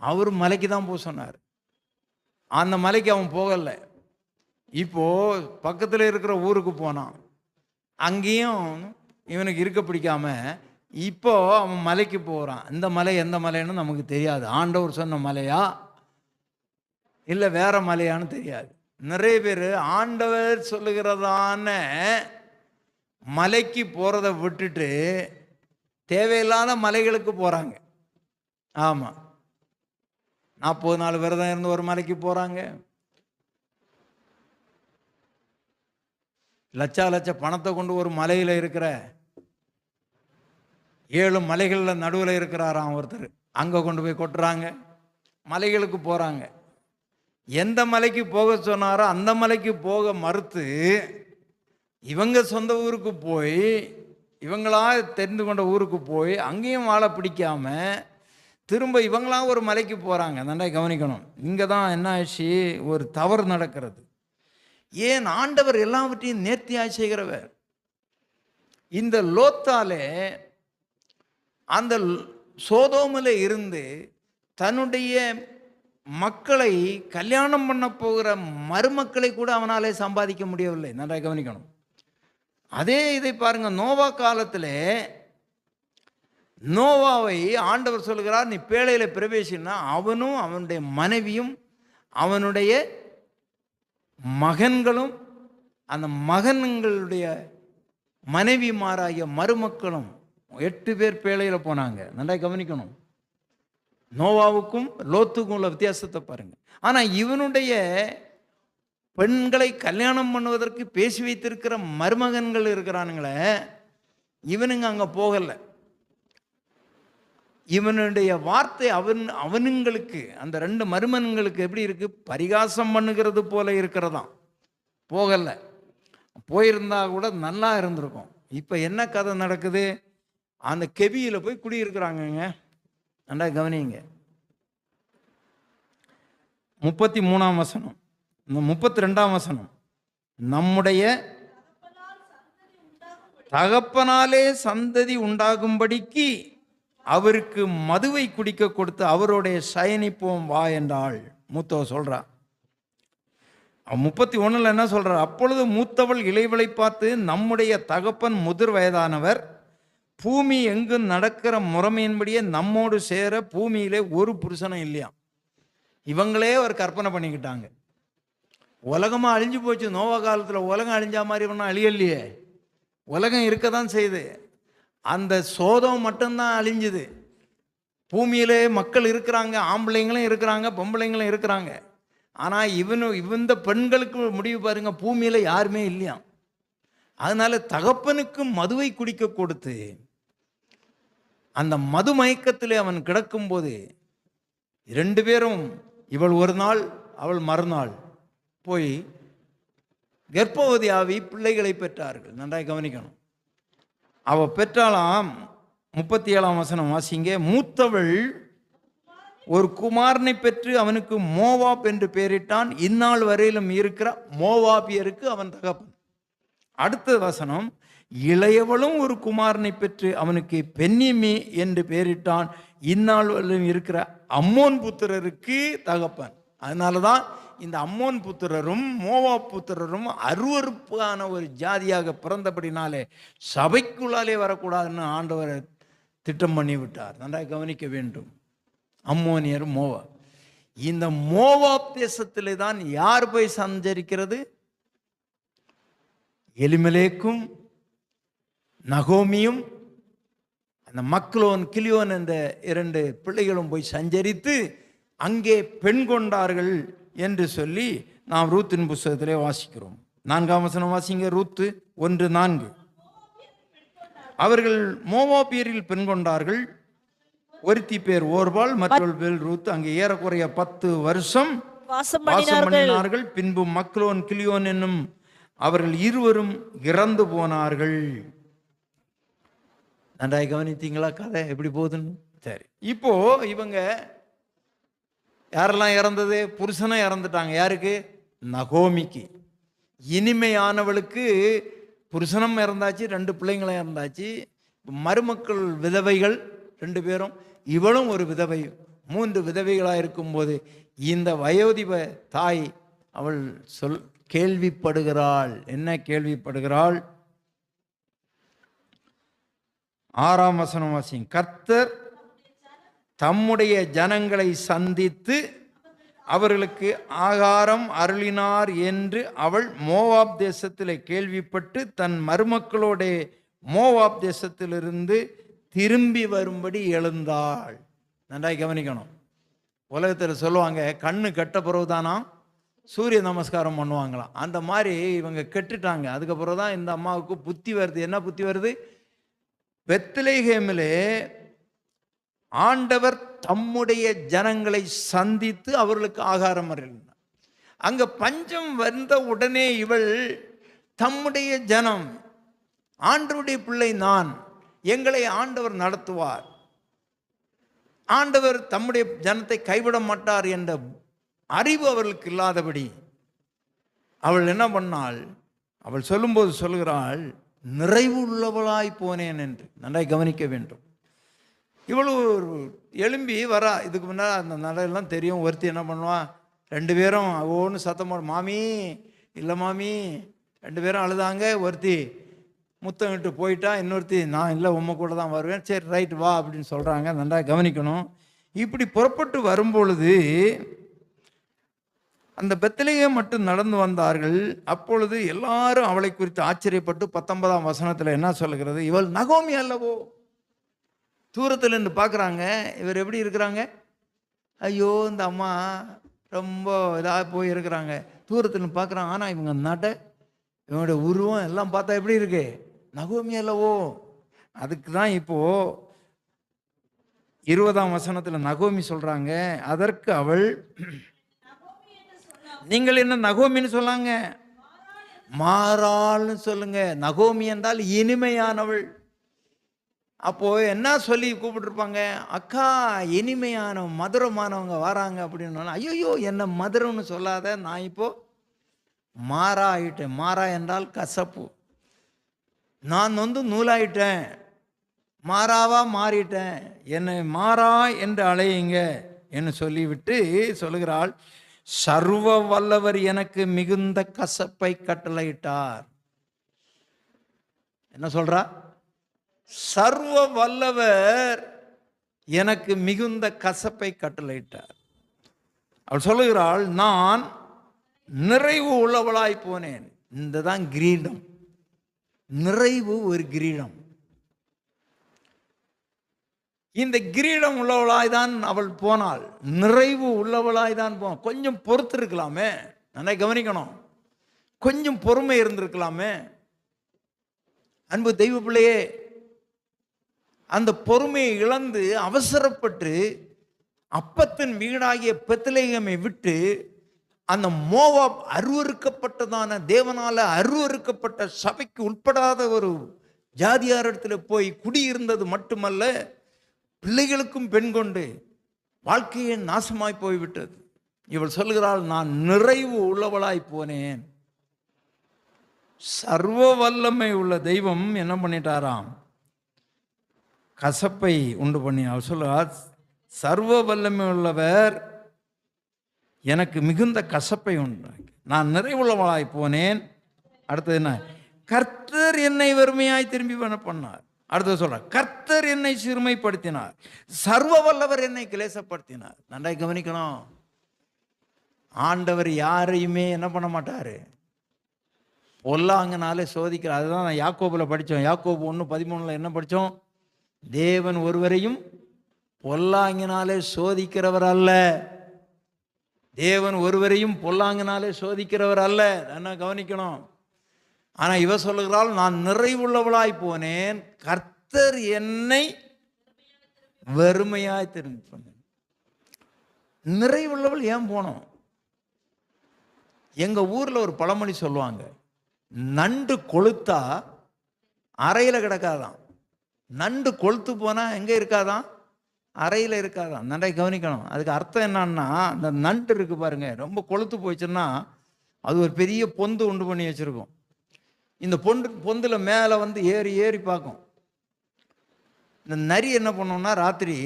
Speaker 1: அவர் மலைக்கு தான் போ சொன்னார். அந்த மலைக்கு அவன் போகல. இப்போ பக்கத்தில் இருக்கிற ஊருக்கு போனான். அங்கேயும் இவனுக்கு இருக்க பிடிக்காம இப்போ அவன் மலைக்கு போகிறான். இந்த மலை எந்த மலைன்னு நமக்கு தெரியாது. ஆண்டவர் சொன்ன மலையா இல்லை வேற மலையான்னு தெரியாது. நிறைய பேர் ஆண்டவர் சொல்லுகிறதான மலைக்கு போகிறத விட்டுட்டு தேவையில்லாத மலைகளுக்கு போகிறாங்க. ஆமாம், 40 நாள் விரதம் இருந்து ஒரு மலைக்கு போகிறாங்க. லட்ச பணத்தை கொண்டு ஒரு மலையில் இருக்கிற 7 மலைகளில் நடுவில் இருக்கிறாராம் ஒருத்தர், அங்கே கொண்டு போய் கொட்டுறாங்க. மலைகளுக்கு போகிறாங்க. எந்த மலைக்கு போக சொன்னாரோ அந்த மலைக்கு போக மறுத்து இவங்க சொந்த ஊருக்கு போய், இவங்களா தெரிந்து கொண்ட ஊருக்கு போய் அங்கேயும் வாழ பிடிக்காம திரும்ப இவங்களாம் ஒரு மலைக்கு போகிறாங்க. நல்லா கவனிக்கணும். இங்கே தான் என்ன ஆச்சு, ஒரு தவறு நடக்கிறது. ஏன், ஆண்டவர் எல்லாவற்றையும் நேர்த்தியாய் செய்கிறவர். இந்த லோத்தாலே அந்த சோதோமில் இருந்து தன்னுடைய மக்களை கல்யாணம் பண்ண போகிற மருமக்களை கூட அவனாலே சம்பாதிக்க முடியவில்லை. நல்லா கவனிக்கணும். அதே இதை பாருங்க, நோவா காலத்தில் நோவாவை ஆண்டவர் சொல்கிறார், நீ பேழையில பிரவேசினா அவனும் அவனுடைய மனைவியும் அவனுடைய மகன்களும் அந்த மகன்களுடைய மனைவிமாராகிய மருமக்களும் 8 பேர் பேழையில போனாங்க. நல்லா கவனிக்கணும். நோவாவுக்கும் லோத்துக்கும் உள்ள வித்தியாசத்தை பாருங்க. ஆனா இவனுடைய பெண்களை கல்யாணம் பண்ணுவதற்கு பேசி வைத்திருக்கிற மருமகன்கள் இருக்கிறானுங்களே, இவனுங்க அங்க போகல. இவனுடைய வார்த்தை அவனுங்களுக்கு அந்த 2 மருமகன்களுக்கு எப்படி இருக்கு? பரிகாசம் பண்ணுகிறது போல இருக்கிறதாம். போகல. போயிருந்தா கூட நல்லா இருந்திருக்கும். இப்ப என்ன கதை நடக்குது? அந்த கெபியில போய் குடியிருக்கிறாங்கங்க. நல்லா கவனிங்க. 33ஆம் வசனம், 32ஆம் வசனம், நம்முடைய தகப்பனாலே சந்ததி உண்டாகும்படிக்கு அவருக்கு மதுவை குடிக்க கொடுத்து அவருடைய சயனிப்போம் வா என்றாள். மூத்தவ சொல்றா. 31 என்ன சொல்றார்? அப்பொழுது மூத்தவள் இளைவளை பார்த்து, நம்முடைய தகப்பன் முதிர் வயதானவர், பூமி எங்கு நடக்கிற முறைமையின்படியே நம்மோடு சேர பூமியிலே ஒரு புருஷனும் இல்லையா. இவங்களே ஒரு கற்பனை பண்ணிக்கிட்டாங்க. உலகமா அழிஞ்சு போச்சு. நோவா காலத்தில் உலகம் அழிஞ்சா மாதிரி ஒன்றும் அழியலையே. உலகம் இருக்க தான் செய்யுது. அந்த சோதம் மட்டும்தான் அழிஞ்சுது. பூமியிலே மக்கள் இருக்கிறாங்க, ஆம்பளைங்களும் இருக்கிறாங்க, பொம்பளைங்களும் இருக்கிறாங்க. ஆனால் இந்த பெண்களுக்கு முடிவு பாருங்க, பூமியில் யாருமே இல்லையா. அதனால தகப்பனுக்கு மதுவை குடிக்க கொடுத்து அந்த மது மயக்கத்தில் அவன் கிடக்கும்போது 2 பேரும், இவள் ஒரு நாள் அவள் மறுநாள் போய் கர்ப்பவதியாவி பிள்ளைகளை பெற்றார்கள். நன்றாக கவனிக்கணும். அவ பெற்றாலாம். 37ஆம் வசனம் வாசிங்க. மூத்தவள் ஒரு குமாரனை பெற்று அவனுக்கு மோவாப் என்று பெயரிட்டான். இந்நாள் வரையிலும் இருக்கிற மோவாபியருக்கு அவன் தகப்பன். அடுத்த வசனம், இளையவளும் ஒரு குமாரனை பெற்று அவனுக்கு பென்னிமி என்று பெயரிட்டான். இந்நாள் வரையிலும் இருக்கிற அம்மோன் புத்திரருக்கு தகப்பன். அதனாலதான் இந்த அம்மோன் புத்திரரும் மோவாப் புத்திரரும் அருவருப்பான ஒரு ஜாதியாக பிறந்தபடினாலே சபைக்குள்ளாலே வரக்கூடாதுன்னு ஆண்டவர் திட்டம் பண்ணி விட்டார். நன்றாக கவனிக்க வேண்டும். அம்மோனியர் மோவாப். இந்த மோவாப் தேசத்திலே தான் யார் போய் சஞ்சரிக்கிறது? எலிமெலேக்கும் நகோமியும் அந்த மக்லோன் கிலியோன் என்ற 2 பிள்ளைகளும் போய் சஞ்சரித்து அங்கே பெண் கொண்டார்கள் என்று சொல்லி நாம் ரூத்தின் புஸ்தகத்திலே வாசிக்கிறோம். 4ஆம் வசனம் வாசிங்க. ரூத்து 1:4. அவர்கள் மோவாபியரில் பெண் கொண்டார்கள். ஒருத்தி பேர் ஓர்பால், மற்றொரு பேர் ரூத். அங்கே ஏறக்குறைய 10 வருஷம் வாசம் பண்ணினார்கள். பின்பு மக்லோன் கிலியோன் என்னும் அவர்கள் இருவரும் இறந்து போனார்கள். நன்றாக கவனித்தீங்களா கதை எப்படி போகுதுன்னு? சரி, இப்போ இவங்க யாரெல்லாம் இறந்தது? புருஷனும் இறந்துட்டாங்க. யாருக்கு? நகோமிக்கு. இனிமையானவளுக்கு புருஷனும் இறந்தாச்சு, 2 பிள்ளைங்களும் இறந்தாச்சு. மருமக்கள் விதவைகள் 2 பேரும். இவளும் ஒரு விதவை. 3 விதவைகளாக இருக்கும்போது இந்த வயோதிப தாய் அவள் கேள்விப்படுகிறாள். என்ன கேள்விப்படுகிறாள்? 6ஆம் வசனம் வாசிங்க. கர்த்தர் தம்முடைய ஜனங்களை சந்தித்து அவர்களுக்கு ஆகாரம் அருளினார் என்று அவள் மோவாப் தேசத்தில் கேள்விப்பட்டு தன் மருமக்களோட மோவாப் தேசத்திலிருந்து திரும்பி வரும்படி எழுந்தாள். நன்றாக கவனிக்கணும். உலகத்தில் சொல்லுவாங்க, கண்ணு கெட்ட பிறகு தானா சூரிய நமஸ்காரம் பண்ணுவாங்களாம். அந்த மாதிரி இவங்க கெட்டுட்டாங்க. அதுக்கப்புறம் தான் இந்த அம்மாவுக்கு புத்தி வருது. என்ன புத்தி வருது? பெத்லெகேமிலே ஆண்டவர் தம்முடைய ஜனங்களை சந்தித்து அவர்களுக்கு ஆகாரம் அருளினார். அங்க பஞ்சம் வந்த உடனே இவள் தம்முடைய ஜனம், ஆண்டவருடைய பிள்ளை நான், எங்களை ஆண்டவர் நடத்துவார், ஆண்டவர் தம்முடைய ஜனத்தை கைவிட மாட்டார் என்ற அறிவு அவர்களுக்கு இல்லாதபடி அவள் என்ன பண்ணாள்? அவள் சொல்லும்போது சொல்கிறாள், நிறைவு உள்ளவளாய் போனேன் என்று. நன்றாய் கவனிக்க வேண்டும். இவ்வளவு எழும்பி வரா. இதுக்கு முன்னாடி அந்த நடையெல்லாம் தெரியும். ஒருத்தி என்ன பண்ணுவான், 2 பேரும் ஒன்று சத்தம் போட, மாமி இல்லை மாமி, 2 பேரும் அழுதாங்க. ஒருத்தி முத்தமிட்டு போயிட்டா இன்னொருத்தி நான் இல்லை உம்மை கூட தான் வருவேன், சரி ரைட் வா அப்படின்னு சொல்கிறாங்க. நல்லா கவனிக்கணும். இப்படி புறப்பட்டு வரும்பொழுது அந்த பெத்லகேம் மட்டும் நடந்து வந்தார்கள். அப்பொழுது எல்லாரும் அவளை குறித்து ஆச்சரியப்பட்டு 19ஆம் வசனத்தில் என்ன சொல்லுகிறது, இவள் நகோமி அல்லவோ. தூரத்தில் இருந்து பார்க்குறாங்க, இவர் எப்படி இருக்கிறாங்க, ஐயோ இந்த அம்மா ரொம்ப இதாக போய் இருக்கிறாங்க. தூரத்தில் பார்க்குறாங்க, ஆனால் இவங்க நாட்டை இவனுடைய உருவம் எல்லாம் பார்த்தா எப்படி இருக்கு, நகோமி அல்லவோ. அதுக்கு தான் இப்போது 20ஆம் வசனத்தில் நகோமி சொல்கிறாங்க. அதற்கு அவள், நீங்கள் என்ன நகோமின்னு சொல்லாங்க, மாறாள்னு சொல்லுங்க. நகோமி என்றால் இனிமையானவள். அப்போ என்ன சொல்லி கூப்பிட்டுருப்பாங்க, அக்கா இனிமையான மதுரமானவங்க வராங்க அப்படின்னு. ஐயோ என்ன மதுரம்னு சொல்லாத, நான் இப்போ மாறா ஆயிட்டேன். மாறா என்றால் கசப்பு. நான் நூலாயிட்டேன், மாறாவா மாறிட்டேன், என்னை மாறா என்று அழையுங்க என்று சொல்லிவிட்டு சொல்லுகிறாள், சர்வ வல்லவர் எனக்கு மிகுந்த கசப்பை கட்டளையிட்டார். என்ன சொல்றா, சர்வ வல்லவர் எனக்கு மிகுந்த கசப்பை கட்டளையிட்டார். அவள் சொல்லுகிறாள், நான் நிறைவு உள்ளவளாய் போனேன். இந்த தான் கிரீடம். நிறைவு ஒரு கிரீடம். இந்த கிரீடம் உள்ளவளாய் தான் அவள் போனாள். நிறைவு உள்ளவளாய் தான் போனாள். கொஞ்சம் பொறுத்து இருக்கலாமே, நல்லா கவனிக்கணும். கொஞ்சம் பொறுமை இருந்திருக்கலாமே. அன்பு தெய்வ பிள்ளையே, அந்த பொறுமையை இழந்து அவசரப்பட்டு அப்பத்தின் வீடாகிய பெத்லகேமை விட்டு அந்த மோவாப் அருவருக்கப்பட்டதான தேவனால அருவருக்கப்பட்ட சபைக்கு உட்படாத ஒரு ஜாதியாரிடத்தில் போய் குடியிருந்தது மட்டுமல்ல, பிள்ளைகளுக்கும் பெண் கொண்டு வாழ்க்கையே நாசமாய் போய்விட்டது. இவள் சொல்கிறாள், நான் நிறைவு உள்ளவளாய் போனேன். சர்வ வல்லமை உள்ள தெய்வம் என்ன பண்ணிட்டாராம், கசப்பை உண்டு பண்ணி. அவள் சொல்கிறார், சர்வ வல்லமை உள்ளவர் எனக்கு மிகுந்த கசப்பை உண்டாக்கி நான் நிறைவுள்ளவளாய் போனேன். அடுத்தது என்ன, கர்த்தர் என்னை வறுமையாய் திரும்பி பண்ணார். அடுத்தது சொல்றார், கர்த்தர் என்னை சிறுமைப்படுத்தினார், சர்வ வல்லவர் என்னை கிளேசப்படுத்தினார். நன்றாய் கவனிக்கணும். ஆண்டவர் யாரையுமே என்ன பண்ண மாட்டாரு, பொல்லாங்கனாலே சோதிக்கிறார். அதுதான் நான் யாக்கோபுல படித்தோம். யாக்கோபு 1:13 என்ன படித்தோம், தேவன் ஒருவரையும் பொல்லாங்கினாலே சோதிக்கிறவர் அல்ல. தேவன் ஒருவரையும் பொல்லாங்கினாலே சோதிக்கிறவர் அல்ல. என்ன கவனிக்கணும். ஆனால் இவ சொல்லுகிறாள், நான் நிறைவுள்ளவளாய் போனேன், கர்த்தர் என்னை வறுமையாய் திரும்பி பண்ணேன். நிறைவுள்ளவள் ஏன் போனோம்? எங்க ஊர்ல ஒரு பழமொழி சொல்லுவாங்க, நண்டு கொளுத்தா அறையில் கிடக்காதான். நண்டு கொளுத்து போனா எங்க இருக்காதான், அறையில் இருக்காதான். நன்றாய் கவனிக்கணும். அதுக்கு அர்த்தம் என்னன்னா, அந்த நண்டு இருக்கு பாருங்க, ரொம்ப கொளுத்து போயிடுச்சுன்னா அது ஒரு பெரிய பொந்து உண்டு பண்ணி வச்சிருக்கும். இந்த பொந்தில் மேலே வந்து ஏறி ஏறி பார்க்கும். இந்த நரி என்ன பண்ணோம்னா, ராத்திரி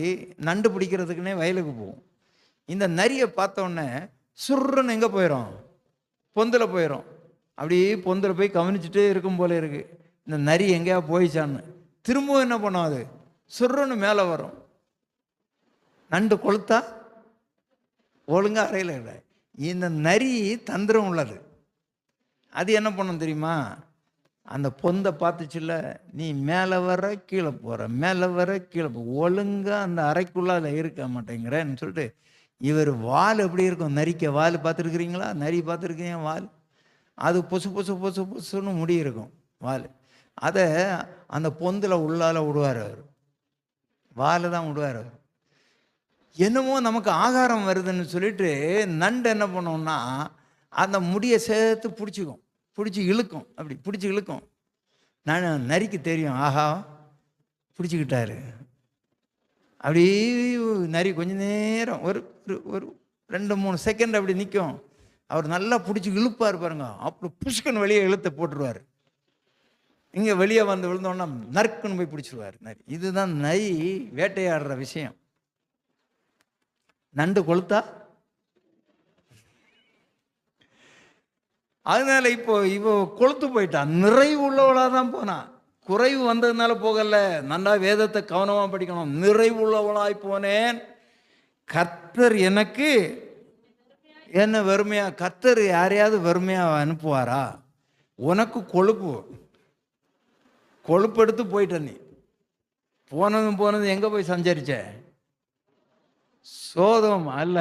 Speaker 1: நண்டு பிடிக்கிறதுக்குன்னே வயலுக்கு போகும். இந்த நரியை பார்த்தோன்னே சுருன்னு எங்கே போயிடும், பொந்தில் போயிடும். அப்படியே பொந்தில் போய் கவனிச்சுட்டே இருக்கும் போல இருக்கு, இந்த நரி எங்கேயா போயிச்சான்னு. திரும்பவும் என்ன பண்ணும், அது சுருன்னு மேலே வரும். நண்டு கொளுத்தா ஒழுங்கா அறையில் இல்லை. இந்த நரி தந்திரம் உள்ளது. அது என்ன பண்ணும் தெரியுமா, அந்த பொந்தை பார்த்துச்சுல்ல, நீ மேலே வர கீழே போகிற, மேலே வர கீழே போ, ஒழுங்காக அந்த அறைக்குள்ளால இருக்க மாட்டேங்கிறேன்னு சொல்லிட்டு, இவர் வால் எப்படி இருக்கும், நரிக்க வால் பார்த்துருக்குறீங்களா, நரி பார்த்துருக்கீங்க வால், அது பொசு பொசு பொசு பொசுன்னு முடி இருக்கும் வால். அதை அந்த பொந்தில் உள்ளால விடுவார் அவர், வால் தான் விடுவார் அவர். என்னமோ நமக்கு ஆகாரம் வருதுன்னு சொல்லிட்டு நண்டு என்ன பண்ணோம்னா, அந்த முடியை சேர்த்து பிடிச்சிக்கும், பிடிச்சி இழுக்கும், அப்படி பிடிச்சி இழுக்கும். நான் நரிக்கு தெரியும், ஆஹா பிடிச்சிக்கிட்டாரு. அப்படி நரி கொஞ்ச நேரம் ஒரு ஒரு 2-3 செகண்ட் அப்படி நிற்கும். அவர் நல்லா பிடிச்சி இழுப்பார் பாருங்க, அப்படி புஷ்கன் வெளியே இழுத்த போட்டுருவார். இங்கே வெளியே வந்து விழுந்தோன்னா நறுக்குன்னு போய் பிடிச்சிருவார் நரி. இதுதான் நரி வேட்டையாடுற விஷயம். நண்டு கொளுத்தா. அதனால இப்போ இவ கொளுத்து போயிட்டான், நிறைவு உள்ளவளாக தான் போனான். குறைவு வந்ததுனால போகல, நல்லா வேதத்தை கவனமாக படிக்கணும். நிறைவுள்ளவளாய் போனேன், கர்த்தர் எனக்கு என்ன வெறுமையா. கர்த்தர் யாரையாவது வெறுமையாக அனுப்புவாரா? உனக்கு கொழுப்பு எடுத்து போயிட்ட. நீ போனதும் எங்கே போய் சஞ்சரிச்ச? சோதோம் அல்ல,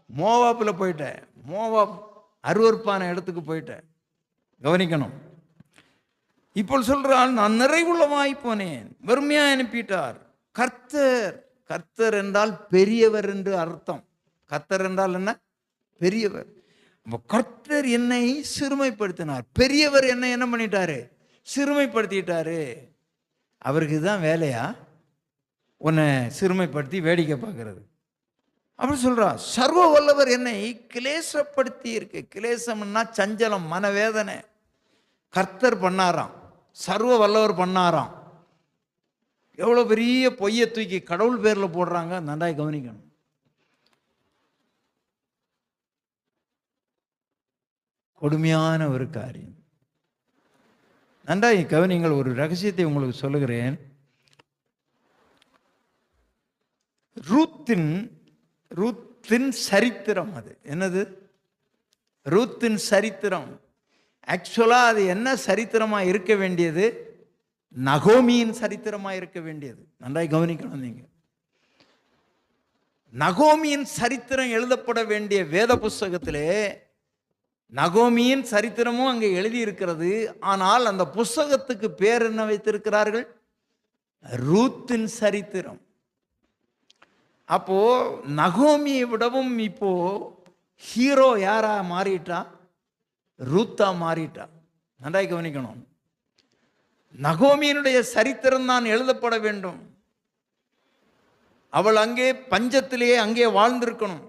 Speaker 1: மோவாப்பில் போயிட்ட. மோவாப் அருவருப்பான இடத்துக்கு போயிட்ட. கவனிக்கணும். இப்போ சொல்றால், நான் நிறைவுள்ளமாய் போனேன், வெறுமையா அனுப்பிட்டார். கர்த்தர் என்றால் பெரியவர் என்று அர்த்தம். கர்த்தர் என்றால் என்ன? பெரியவர். கர்த்தர் என்னை சிறுமைப்படுத்தினார். பெரியவர் என்னை என்ன பண்ணிட்டாரு? சிறுமைப்படுத்திட்டாரு. அவருக்கு தான் வேலையா உன்னை சிறுமைப்படுத்தி வேடிக்கை பார்க்கறது? அப்படி சொல்றா. சர்வ வல்லவர் என்னை கிளேசப்படுத்தி இருக்கு. கிளேசம்னா சஞ்சலம், மனவேதனை. கர்த்தர் பண்ணாராம், சர்வ வல்லவர் பண்ணாராம். எவ்வளோ பெரிய பொய்யை தூக்கி கடவுள் பேரில் போடுறாங்க. நன்றாய் கவனிக்கணும். கொடுமையான ஒரு காரியம். நன்றாய் கவனிங்கள். ஒரு ரகசியத்தை உங்களுக்கு சொல்லுகிறேன். ரூத்தின் சரித்திரம். அது என்னது? ரூத்தின் சரித்திரம். ஆக்சுவலாக அது என்ன சரித்திரமாக இருக்க வேண்டியது? நகோமியின் சரித்திரமாக இருக்க வேண்டியது. நன்றாய் கவனிக்கணும். நீங்கள் நகோமியின் சரித்திரம் எழுதப்பட வேண்டிய வேத புஸ்தகத்திலே நகோமியின் சரித்திரமும் அங்கே எழுதி இருக்கிறது. ஆனால் அந்த புஸ்தகத்துக்கு பேர் என்ன வைத்திருக்கிறார்கள்? ரூத்தின் சரித்திரம். அப்போ நகோமியை விடவும் இப்போ ஹீரோ யாரா மாறிட்டா? ரூத்தா மாறிட்டா. நன்றாய் கவனிக்கணும். நகோமியினுடைய சரித்திரம் தான் எழுதப்பட வேண்டும். அவள் அங்கே பஞ்சத்திலேயே அங்கே வாழ்ந்திருக்கணும்.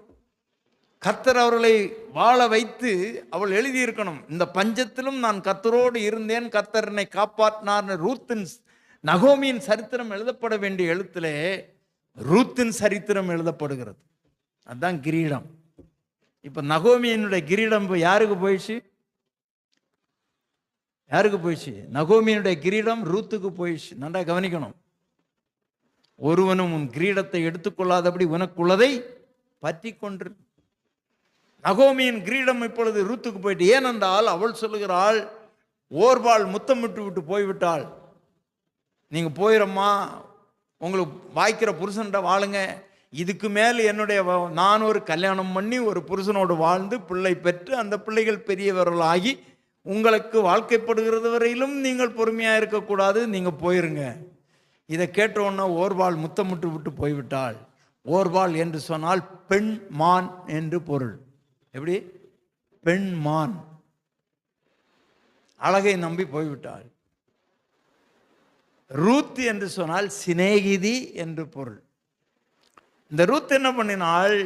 Speaker 1: கர்த்தர் அவர்களை வாழ வைத்து அவள் எழுதியிருக்கணும், இந்த பஞ்சத்திலும் நான் கர்த்தரோடு இருந்தேன், கர்த்தர் என்னை காப்பாற்றினார். நகோமியின் சரித்திரம் எழுதப்பட வேண்டிய எழுத்திலே ரூத்தின் சரித்திரம் எழுதப்படுகிறது. அதுதான் கிரீடம். இப்ப நகோமியினுடைய கிரீடம் யாருக்கு போயிடுச்சு? யாருக்கு போயிடுச்சு? நகோமியினுடைய கிரீடம் ரூத்துக்கு போயிடுச்சு. நன்றா கவனிக்கணும். ஒருவனும் உன் கிரீடத்தை எடுத்துக்கொள்ளாதபடி உனக்குள்ளதை பற்றி கொன்று. நகோமியின் கிரீடம் இப்பொழுது ரூத்துக்கு போயிட்டு. ஏனென்றால் அவள் சொல்லுகிறாள், ஓர்பால் முத்தமிட்டு விட்டு போய்விட்டாள். நீங்க போயிடம்மா, உங்களுக்கு வாய்க்கிற புருஷன்ட வாழுங்க. இதுக்கு மேல் நான் ஒரு கல்யாணம் பண்ணி ஒரு புருஷனோடு வாழ்ந்து பிள்ளை பெற்று அந்த பிள்ளைகள் பெரியவர்களாகி உங்களுக்கு வாழ்க்கைப்படுகிறது வரையிலும் நீங்கள் பொறுமையாக இருக்கக்கூடாது, நீங்கள் போயிருங்க. இதை கேட்டோன்னா ஓர்பால் முத்தமிட்டு விட்டு போய்விட்டாள். ஓர்பால் என்று சொன்னால் பெண் மான் என்று பொருள். எப்படி? பெண் மான். அழகை நம்பி போய்விட்டாள். ரூத் என்று சொன்னால் சிநேகிதி என்று பொருள். இந்த ரூத் என்ன பண்ணினாள்?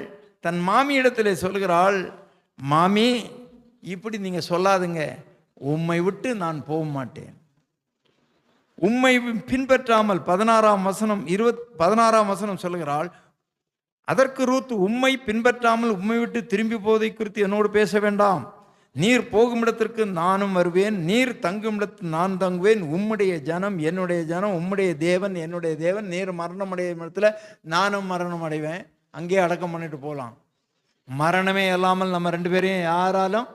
Speaker 1: தன் மாமியிடத்திலே சொல்கிறாள், மாமி இப்படி நீங்க சொல்லாதுங்க, உம்மை விட்டு நான் போக மாட்டேன். உம்மை பின்பற்றாமல் 16ஆம் வசனம் சொல்லுகிறாள். அதற்கு ரூத், உம்மை பின்பற்றாமல் உம்மை விட்டு திரும்பி போவதை குறித்து என்னோடு பேச வேண்டாம். நீர் போகும் இடத்திற்கு நானும் வருவேன், நீர் தங்கும் இடத்தில் நான் தங்குவேன். உம்முடைய ஜனம் என்னுடைய ஜனம், உம்முடைய தேவன் என்னுடைய தேவன். நீர் மரணம் அடையும் இடத்துல நானும் மரணம் அடைவேன். அங்கேயே அடக்கம் பண்ணிட்டு போகலாம். மரணமே இல்லாமல் நம்ம 2 பேரையும் யாராலும்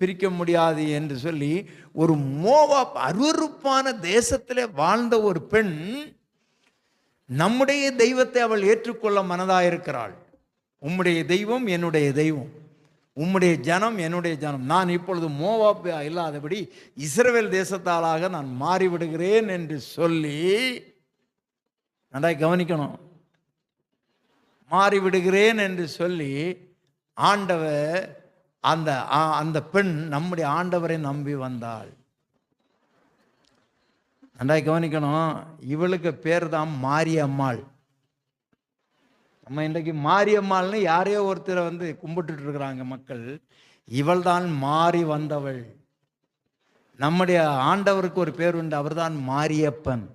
Speaker 1: பிரிக்க முடியாது என்று சொல்லி, ஒரு மோவாப் அருவருப்பான தேசத்திலே வாழ்ந்த ஒரு பெண் நம்முடைய தெய்வத்தை அவள் ஏற்றுக்கொள்ள மனதாயிருக்கிறாள். உம்முடைய தெய்வம் என்னுடைய தெய்வம், உம்முடைய ஜனம் என்னுடைய ஜனம். நான் இப்பொழுது மோவாப் இல்லாதபடி இஸ்ரவேல் தேசத்தாளாக நான் மாறிவிடுகிறேன் என்று சொல்லி, நன்றாய் கவனிக்கணும், மாறிவிடுகிறேன் என்று சொல்லி ஆண்டவர் அந்த பெண் நம்முடைய ஆண்டவரை நம்பி வந்தாள். நன்றாய் கவனிக்கணும். இவளுக்கு பேர் தான் மாரியம்மாள். நம்ம இன்றைக்கு மாரியம்மாள்னு யாரையோ ஒருத்தரை கும்பிட்டுட்டு இருக்கிறாங்க மக்கள். இவள் தான் மாறி வந்தவள். நம்முடைய ஆண்டவருக்கு ஒரு பேர் உண்டு, அவர்தான் மாரியப்பன்.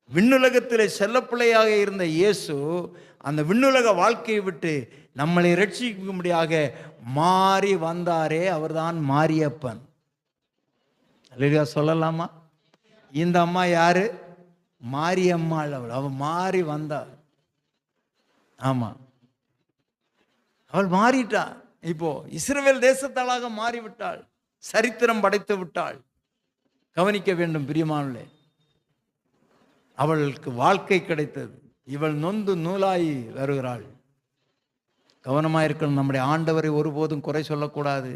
Speaker 1: விண்ணுலகத்திலே செல்லப்பிள்ளையாக இருந்த இயேசு அந்த விண்ணுலக வாழ்க்கையை விட்டு நம்மளை ரட்சிக்கும்படியாக மாறி வந்தாரே, அவர்தான் மாரியப்பன். அல்லேலூயா சொல்லலாமா? இந்த அம்மா யாரு? மாரியம்மாள். அவள் மாறி வந்தாள். ஆமா, அவள் மாறிட்டா. இப்போ இஸ்ரவேல் தேசத்தாளாக மாறிவிட்டாள், சரித்திரம் படைத்து விட்டாள். கவனிக்க வேண்டும் பிரியமானவர்களே, அவளுக்கு வாழ்க்கை கிடைத்தது. இவள் நொந்து நூலாய் வருகிறாள். கவனமாயிருக்கணும். நம்முடைய ஆண்டவரை ஒருபோதும் குறை சொல்லக்கூடாது.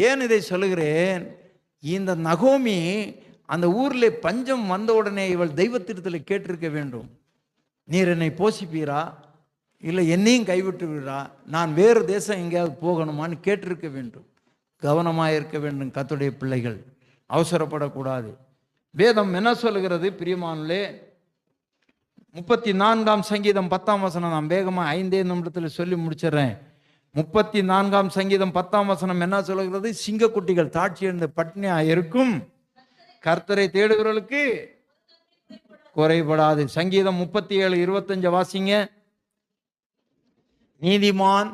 Speaker 1: ஏன் இதை சொல்லுகிறேன்? இந்த நகோமி அந்த ஊரில் பஞ்சம் வந்த உடனே இவள் தெய்வத்திடத்தில் கேட்டிருக்க வேண்டும், நீர் என்னை போஷிப்பீரா, இல்லை என்னையும் கைவிட்டு விடுறா, நான் வேறு தேசம் எங்கேயாவது போகணுமான்னு கேட்டிருக்க வேண்டும். கவனமாக இருக்க வேண்டும் கர்த்தருடைய பிள்ளைகள், அவசரப்படக்கூடாது. வேதம் என்ன சொல்லுகிறது பிரியமானே? 34ஆம் சங்கீதம் 10ஆம் வசனம். நான் வேகமாக 5 நிமிடத்தில் சொல்லி முடிச்சிடறேன். 34ஆம் சங்கீதம் 10ஆம் வசனம் என்ன சொல்லுகிறது? சிங்கக்குட்டிகள் தாட்சி எழுந்து பட்னியா இருக்கும், கர்த்தரை தேடுகிறவர்களுக்கு குறைபடாது. சங்கீதம் 37:25 வாசிங்க. நீதிமான்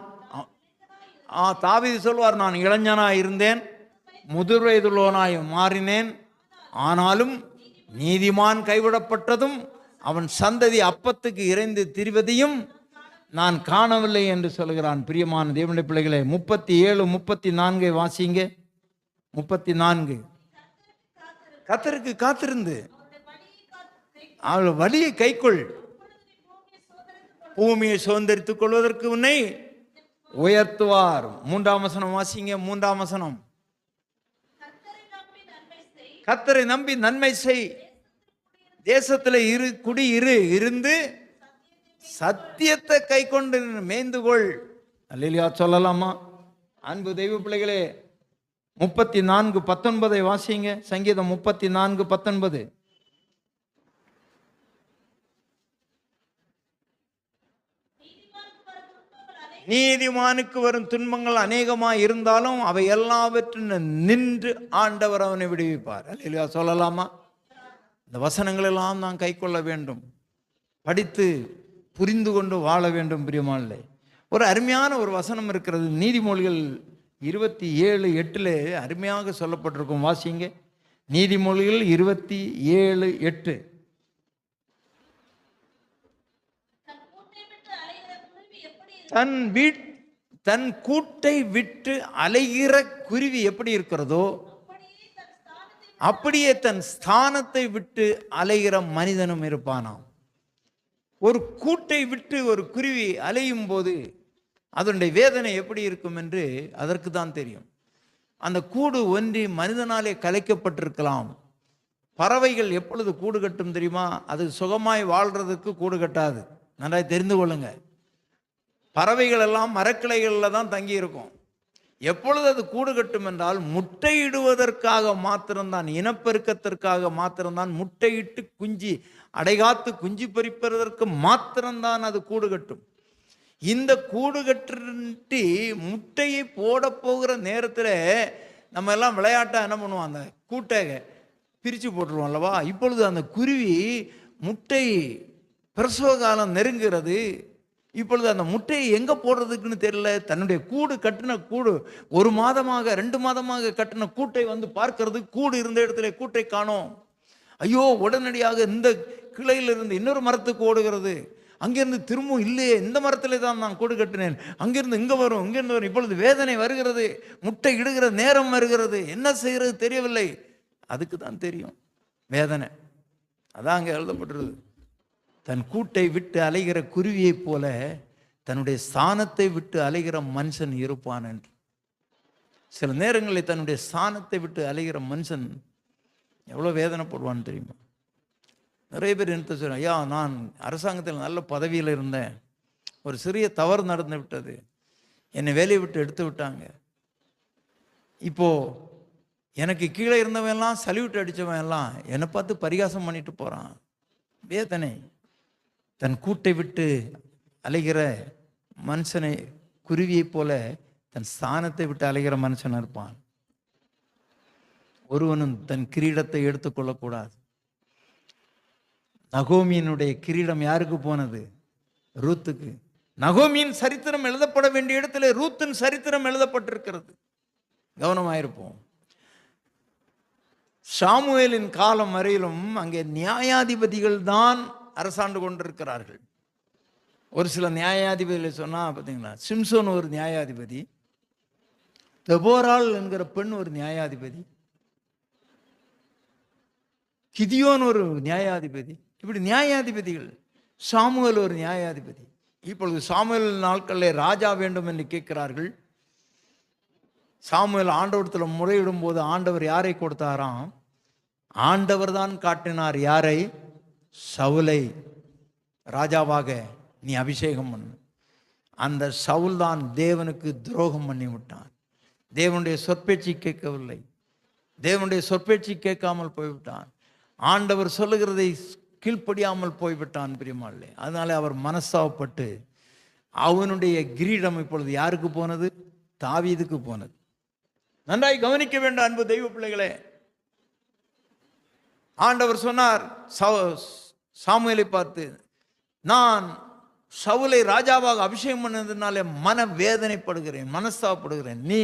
Speaker 1: தாவீது சொல்வார், நான் இளைஞனாய் இருந்தேன், முதிர் வயதுள்ளவனாய் மாறினேன், ஆனாலும் நீதிமான் கைவிடப்பட்டதும் அவன் சந்ததி அப்பத்துக்கு இறைந்து திரிவதையும் நான் காணவில்லை என்று சொல்கிறான். பிரியமான தேவனுடைய பிள்ளைகளே, 37:34 வாசிங்க. 34. கர்த்தருக்கு காத்திருந்து அவள் வழியை கைக்கொள், பூமியை சுதந்திரித்துக் கொள்வதற்கு உன்னை உயர்த்துவார். 3ஆம் வசனம் வாசிங்க. 3ஆம் வசனம். கர்த்தரை நம்பி நன்மை செய், தேசத்தில் இருந்து சத்தியத்தை கை கொண்டு மேய்ந்து கொள். அல்லேலூயா சொல்லலாமா? அன்பு தெய்வ பிள்ளைகளே, 34:19 வாசிங்க. சங்கீதம் 34:19. நீதிமானுக்கு வரும் துன்பங்கள் அநேகமாக இருந்தாலும் அவை எல்லாவற்றிலும் நின்று ஆண்டவர் அவனை விடுவிப்பார். அல்லேலூயா சொல்லலாமா? இந்த வசனங்கள் எல்லாம் நாம் கை கொள்ள வேண்டும், படித்து புரிந்து கொண்டு வாழ வேண்டும். பிரியமானே, ஒரு அருமையான ஒரு வசனம் இருக்கிறது. நீதிமொழிகள் 27:8 அருமையாக சொல்லப்பட்டிருக்கும். வாசிங்க. நீதிமொழிகள் 27:8. தன் கூட்டை விட்டு அலைகிற குருவி எப்படி இருக்கிறதோ அப்படியே தன் ஸ்தானத்தை விட்டு அலைகிற மனிதனும் இருப்பானாம். ஒரு கூட்டை விட்டு ஒரு குருவி அலையும் போது அதனுடைய வேதனை எப்படி இருக்கும் என்று அதற்கு தான் தெரியும். அந்த கூடு ஒன்றி மனிதனாலே கலைக்கப்பட்டிருக்கலாம். பறவைகள் எப்பொழுது கூடு கட்டும் தெரியுமா? அது சுகமாய் வாழ்றதுக்கு கூடு கட்டாது. நன்றாய் தெரிந்து கொள்ளுங்க. பறவைகள் எல்லாம் மரக்கிளைகளில் தான் தங்கி இருக்கும். எப்பொழுது அது கூடு கட்டும் என்றால் முட்டையிடுவதற்காக மாத்திரம்தான், இனப்பெருக்கத்திற்காக மாத்திரம்தான், முட்டையிட்டு குஞ்சு அடைகாத்து குஞ்சு பறிப்பதற்கு மாத்திரம்தான் அது கூடு கட்டும். இந்த கூடு கட்டி முட்டையை போட போகிற நேரத்தில் நம்ம எல்லாம் விளையாட்டா என்ன பண்ணுவோம்? அந்த கூட்டை பிரித்து போட்டுருவோம் அல்லவா? இப்பொழுது அந்த குருவி முட்டை பிரசவ காலம் நெருங்கிறது. இப்பொழுது அந்த முட்டையை எங்கே போடுறதுக்குன்னு தெரியல. தன்னுடைய கூடு கட்டின கூடு 1 மாதமாக 2 மாதமாக கட்டின கூட்டை வந்து பார்க்கறது, கூடு இருந்த இடத்துல கூட்டை காணோம். ஐயோ, உடனடியாக இந்த கிளையிலிருந்து இன்னொரு மரத்துக்கு ஓடுகிறது. அங்கிருந்து திரும்பவும் இல்லையே, இந்த மரத்தில் தான் நான் கூடு கட்டினேன், அங்கிருந்து இங்கே வரும், இங்கிருந்து வரும். இப்பொழுது வேதனை வருகிறது, முட்டை இடுகிற நேரம் வருகிறது, என்ன செய்கிறது தெரியவில்லை. அதுக்கு தான் தெரியும் வேதனை. அதான் அங்கே எழுதப்பட்டிருது, தன் கூட்டை விட்டு அலைகிற குருவியைப் போல தன்னுடைய ஸ்தானத்தை விட்டு அலைகிற மனுஷன் இருப்பான் என்று. சில நேரங்களில் தன்னுடைய ஸ்தானத்தை விட்டு அலைகிற மனுஷன் எவ்வளோ வேதனைப்படுவான்னு தெரியுமா? நிறைய பேர் என்ன சொல்கிறேன், ஐயா நான் அரசாங்கத்தில் நல்ல பதவியில் இருந்தேன், ஒரு சிறிய தவறு நடந்து விட்டது, என்னை வேலையை விட்டு எடுத்து விட்டாங்க, இப்போது எனக்கு கீழே இருந்தவன் எல்லாம் சல்யூட் அடித்தவன் எல்லாம் என்னை பார்த்து பரிகாசம் பண்ணிட்டு போகிறான். வேதனை. தன் கூட்டை விட்டு அலைகிற மனுஷனை குருவியைப் போல தன் ஸ்தானத்தை விட்டு அலைகிற மனுஷன் இருப்பான். ஒருவனும் தன் கிரீடத்தை எடுத்துக்கொள்ளக்கூடாது. நகோமியினுடைய கிரீடம் யாருக்கு போனது? ரூத்துக்கு. நகோமியின் சரித்திரம் எழுதப்பட வேண்டிய இடத்துல ரூத்தின் சரித்திரம் எழுதப்பட்டிருக்கிறது. கவனமாயிருப்போம். சாமுவேலின் காலம் வரையிலும் அங்கே நியாயாதிபதிகள் தான் அரசாண்டு கொண்டிருக்கிறார்கள். ஒரு சில நியாயாதிபதிகள் சொன்னால் பார்த்தீங்களா, சிம்சோன் ஒரு நியாயாதிபதி, தெபோராள் என்கிற பெண் ஒரு நியாயாதிபதி, கிதியோன் ஒரு நியாயாதிபதி, இப்படி நியாயாதிபதிகள். சாமுவேல் ஒரு நியாயாதிபதி. இப்பொழுது சாமுவேல் நாட்களில் ராஜா வேண்டும் என்று கேட்கிறார்கள். சாமுவேல் ஆண்டவரத்தில் முறையிடும் போது ஆண்டவர் யாரை கொடுத்தாராம்? ஆண்டவர் தான் காட்டினார். யாரை? சவுலை ராஜாவாக நீ அபிஷேகம் பண்ணு. அந்த சவுல் தான் தேவனுக்கு துரோகம் பண்ணி விட்டான். தேவனுடைய சொற்பேச்சு கேட்கவில்லை. தேவனுடைய சொற்பேச்சு கேட்காமல் போய்விட்டான். ஆண்டவர் சொல்லுகிறதை கீழ்ப்படியாமல் போய்விட்டான் பிரியமானே. அதனால அவர் மனஸ்தாபப்பட்டு அவனுடைய கிரீடம் இப்பொழுது யாருக்கு போனது? தாவீதுக்கு போனது. நன்றாய் கவனிக்க வேண்டும் அன்பு தெய்வ பிள்ளைகளே. ஆண்டவர் சொன்னார் சாமுவேலை பார்த்து, நான் சவுலை ராஜாவாக அபிஷேகம் பண்ணதுனாலே மன வேதனைப்படுகிறேன், மனஸ்தாபப்படுகிறேன். நீ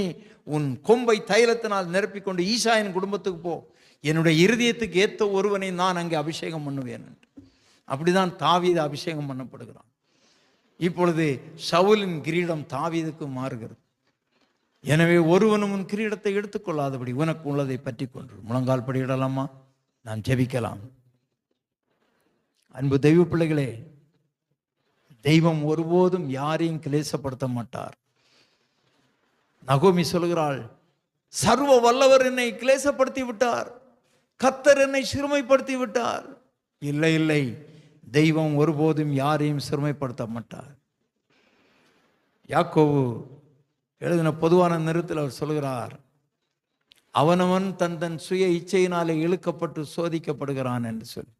Speaker 1: உன் கொம்பை தைலத்தினால் நிரப்பிக்கொண்டு ஈசாயின் குடும்பத்துக்கு போ, என்னுடைய இருதயத்துக்கு ஏற்ற ஒருவனை நான் அங்கே அபிஷேகம் பண்ணுவேன். அப்படிதான் தாவீது அபிஷேகம் பண்ணப்படுகிறான். இப்பொழுது சவுலின் கிரீடம் தாவீதுக்கு மாறுகிறது. எனவே ஒருவனும் உன் கிரீடத்தை எடுத்துக்கொள்ளாதபடி உனக்கு உள்ளதை பற்றி கொண்டு முழங்கால் படியிடலாமா? நாம் ஜெபிக்கலாம். அன்பு தெய்வ பிள்ளைகளே, தெய்வம் ஒருபோதும் யாரையும் கிளேசப்படுத்த மாட்டார். நகோமி சொல்கிறாள், சர்வ வல்லவர் என்னை கிளேசப்படுத்தி விட்டார், கர்த்தர் என்னை சிறுமைப்படுத்தி விட்டார். இல்லை இல்லை, தெய்வம் ஒருபோதும் யாரையும் சிறுமைப்படுத்த மாட்டார். யாக்கோபு எழுதின பொதுவான நிறுத்தில் அவர் சொல்கிறார், அவனவன் தன் தன் சுய இச்சையினாலே இழுக்கப்பட்டு சோதிக்கப்படுகிறான் என்று சொல்லி.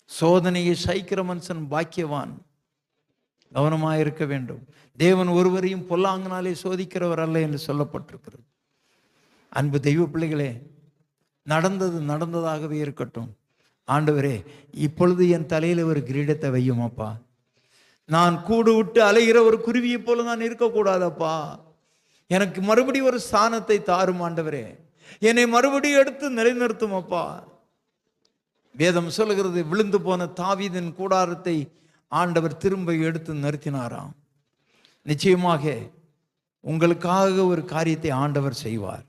Speaker 1: சோதனையை சகிக்கிற மனுஷன் பாக்கியவான். கவனமாக இருக்க வேண்டும். தேவன் ஒருவரையும் பொல்லாங்கினாலே சோதிக்கிறவர் அல்ல என்று சொல்லப்பட்டிருக்கிறது. அன்பு தெய்வ பிள்ளைகளே, நடந்தது நடந்ததாகவே இருக்கட்டும். ஆண்டவரே, இப்பொழுது என் தலையில் ஒரு கிரீடத்தை வையும் அப்பா. நான் கூடு விட்டு அலைகிற ஒரு குருவியை போல நான் இருக்கக்கூடாதப்பா. எனக்கு மறுபடியும் ஒரு ஸ்தானத்தை தாரும் ஆண்டவரே. என்னை மறுபடியும் எடுத்து நிலைநிறுத்தும் அப்பா. வேதம் சொல்லுகிறது, விழுந்து போன தாவீதின் கூடாரத்தை ஆண்டவர் திரும்ப எடுத்து நிறுத்தினாராம். நிச்சயமாக உங்களுக்காக ஒரு காரியத்தை ஆண்டவர் செய்வார்.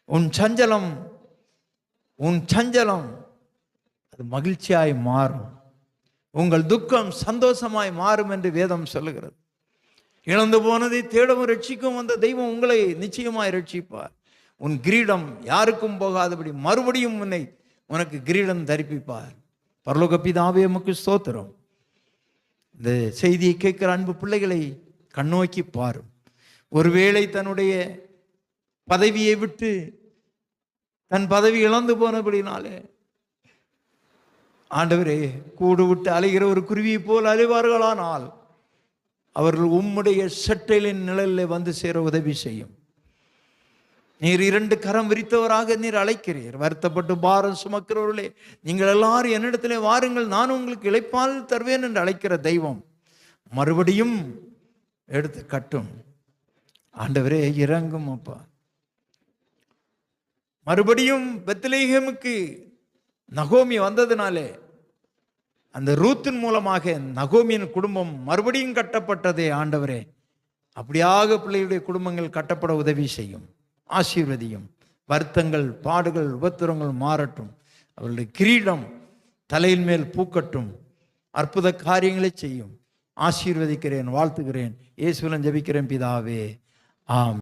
Speaker 1: உன் சஞ்சலம் அது மகிழ்ச்சியாய் மாறும். உங்கள் துக்கம் சந்தோஷமாய் மாறும் என்று வேதம் சொல்லுகிறது. இழந்து போனதை தேடவும் ரட்சிக்கும் வந்த தெய்வம் உங்களை நிச்சயமாய் ரட்சிப்பார். உன் கிரீடம் யாருக்கும் போகாதபடி மறுபடியும் உனக்கு கிரீடம் தரிப்பிப்பார். பரலோக பிதாவே, உமக்கு ஸ்தோத்திரம். இந்த செய்தியை கேட்கிற அன்பு பிள்ளைகளை கண்ணோக்கி பாரும். ஒருவேளை தன்னுடைய பதவியை விட்டு தன் பதவி இழந்து போனபடினாலே ஆண்டவரே, கூடு விட்டு அலைகிற ஒரு குருவியை போல் அலைவார்களானால் அவர்கள் உம்முடைய செட்டைகளின் நிழலில் வந்து சேர உதவி செய்யும். நீர் 2 கரம் விரித்தவராக நீர் அழைக்கிறீர். வருத்தப்பட்டு பாரம் சுமக்கிறவர்களே, நீங்கள் எல்லாரும் என்னிடத்திலே வாருங்கள், நான் உங்களுக்கு இளைப்பால் தருவேன் என்று அழைக்கிற தெய்வம் மறுபடியும் எடுத்து கட்டும். ஆண்டவரே, இறங்கும் அப்பா. மறுபடியும் பெத்லெகேமுக்கு நகோமி வந்ததினாலே அந்த ரூத்தின் மூலமாக நகோமியின் குடும்பம் மறுபடியும் கட்டப்பட்டதே. ஆண்டவரே, அப்படியாக பிள்ளைகளுடைய குடும்பங்கள் கட்டப்பட உதவி செய்யும், ஆசீர்வதியும். வருத்தங்கள், பாடுகள், உபத்திரங்கள் மாறட்டும். அவர்களுடைய கிரீடம் தலையின் மேல் பூக்கட்டும். அற்புத காரியங்களை செய்யும். ஆசீர்வதிக்கிறேன், வாழ்த்துகிறேன். இயேசுவின் ஜெபிக்கிறேன் பிதாவே, ஆம்.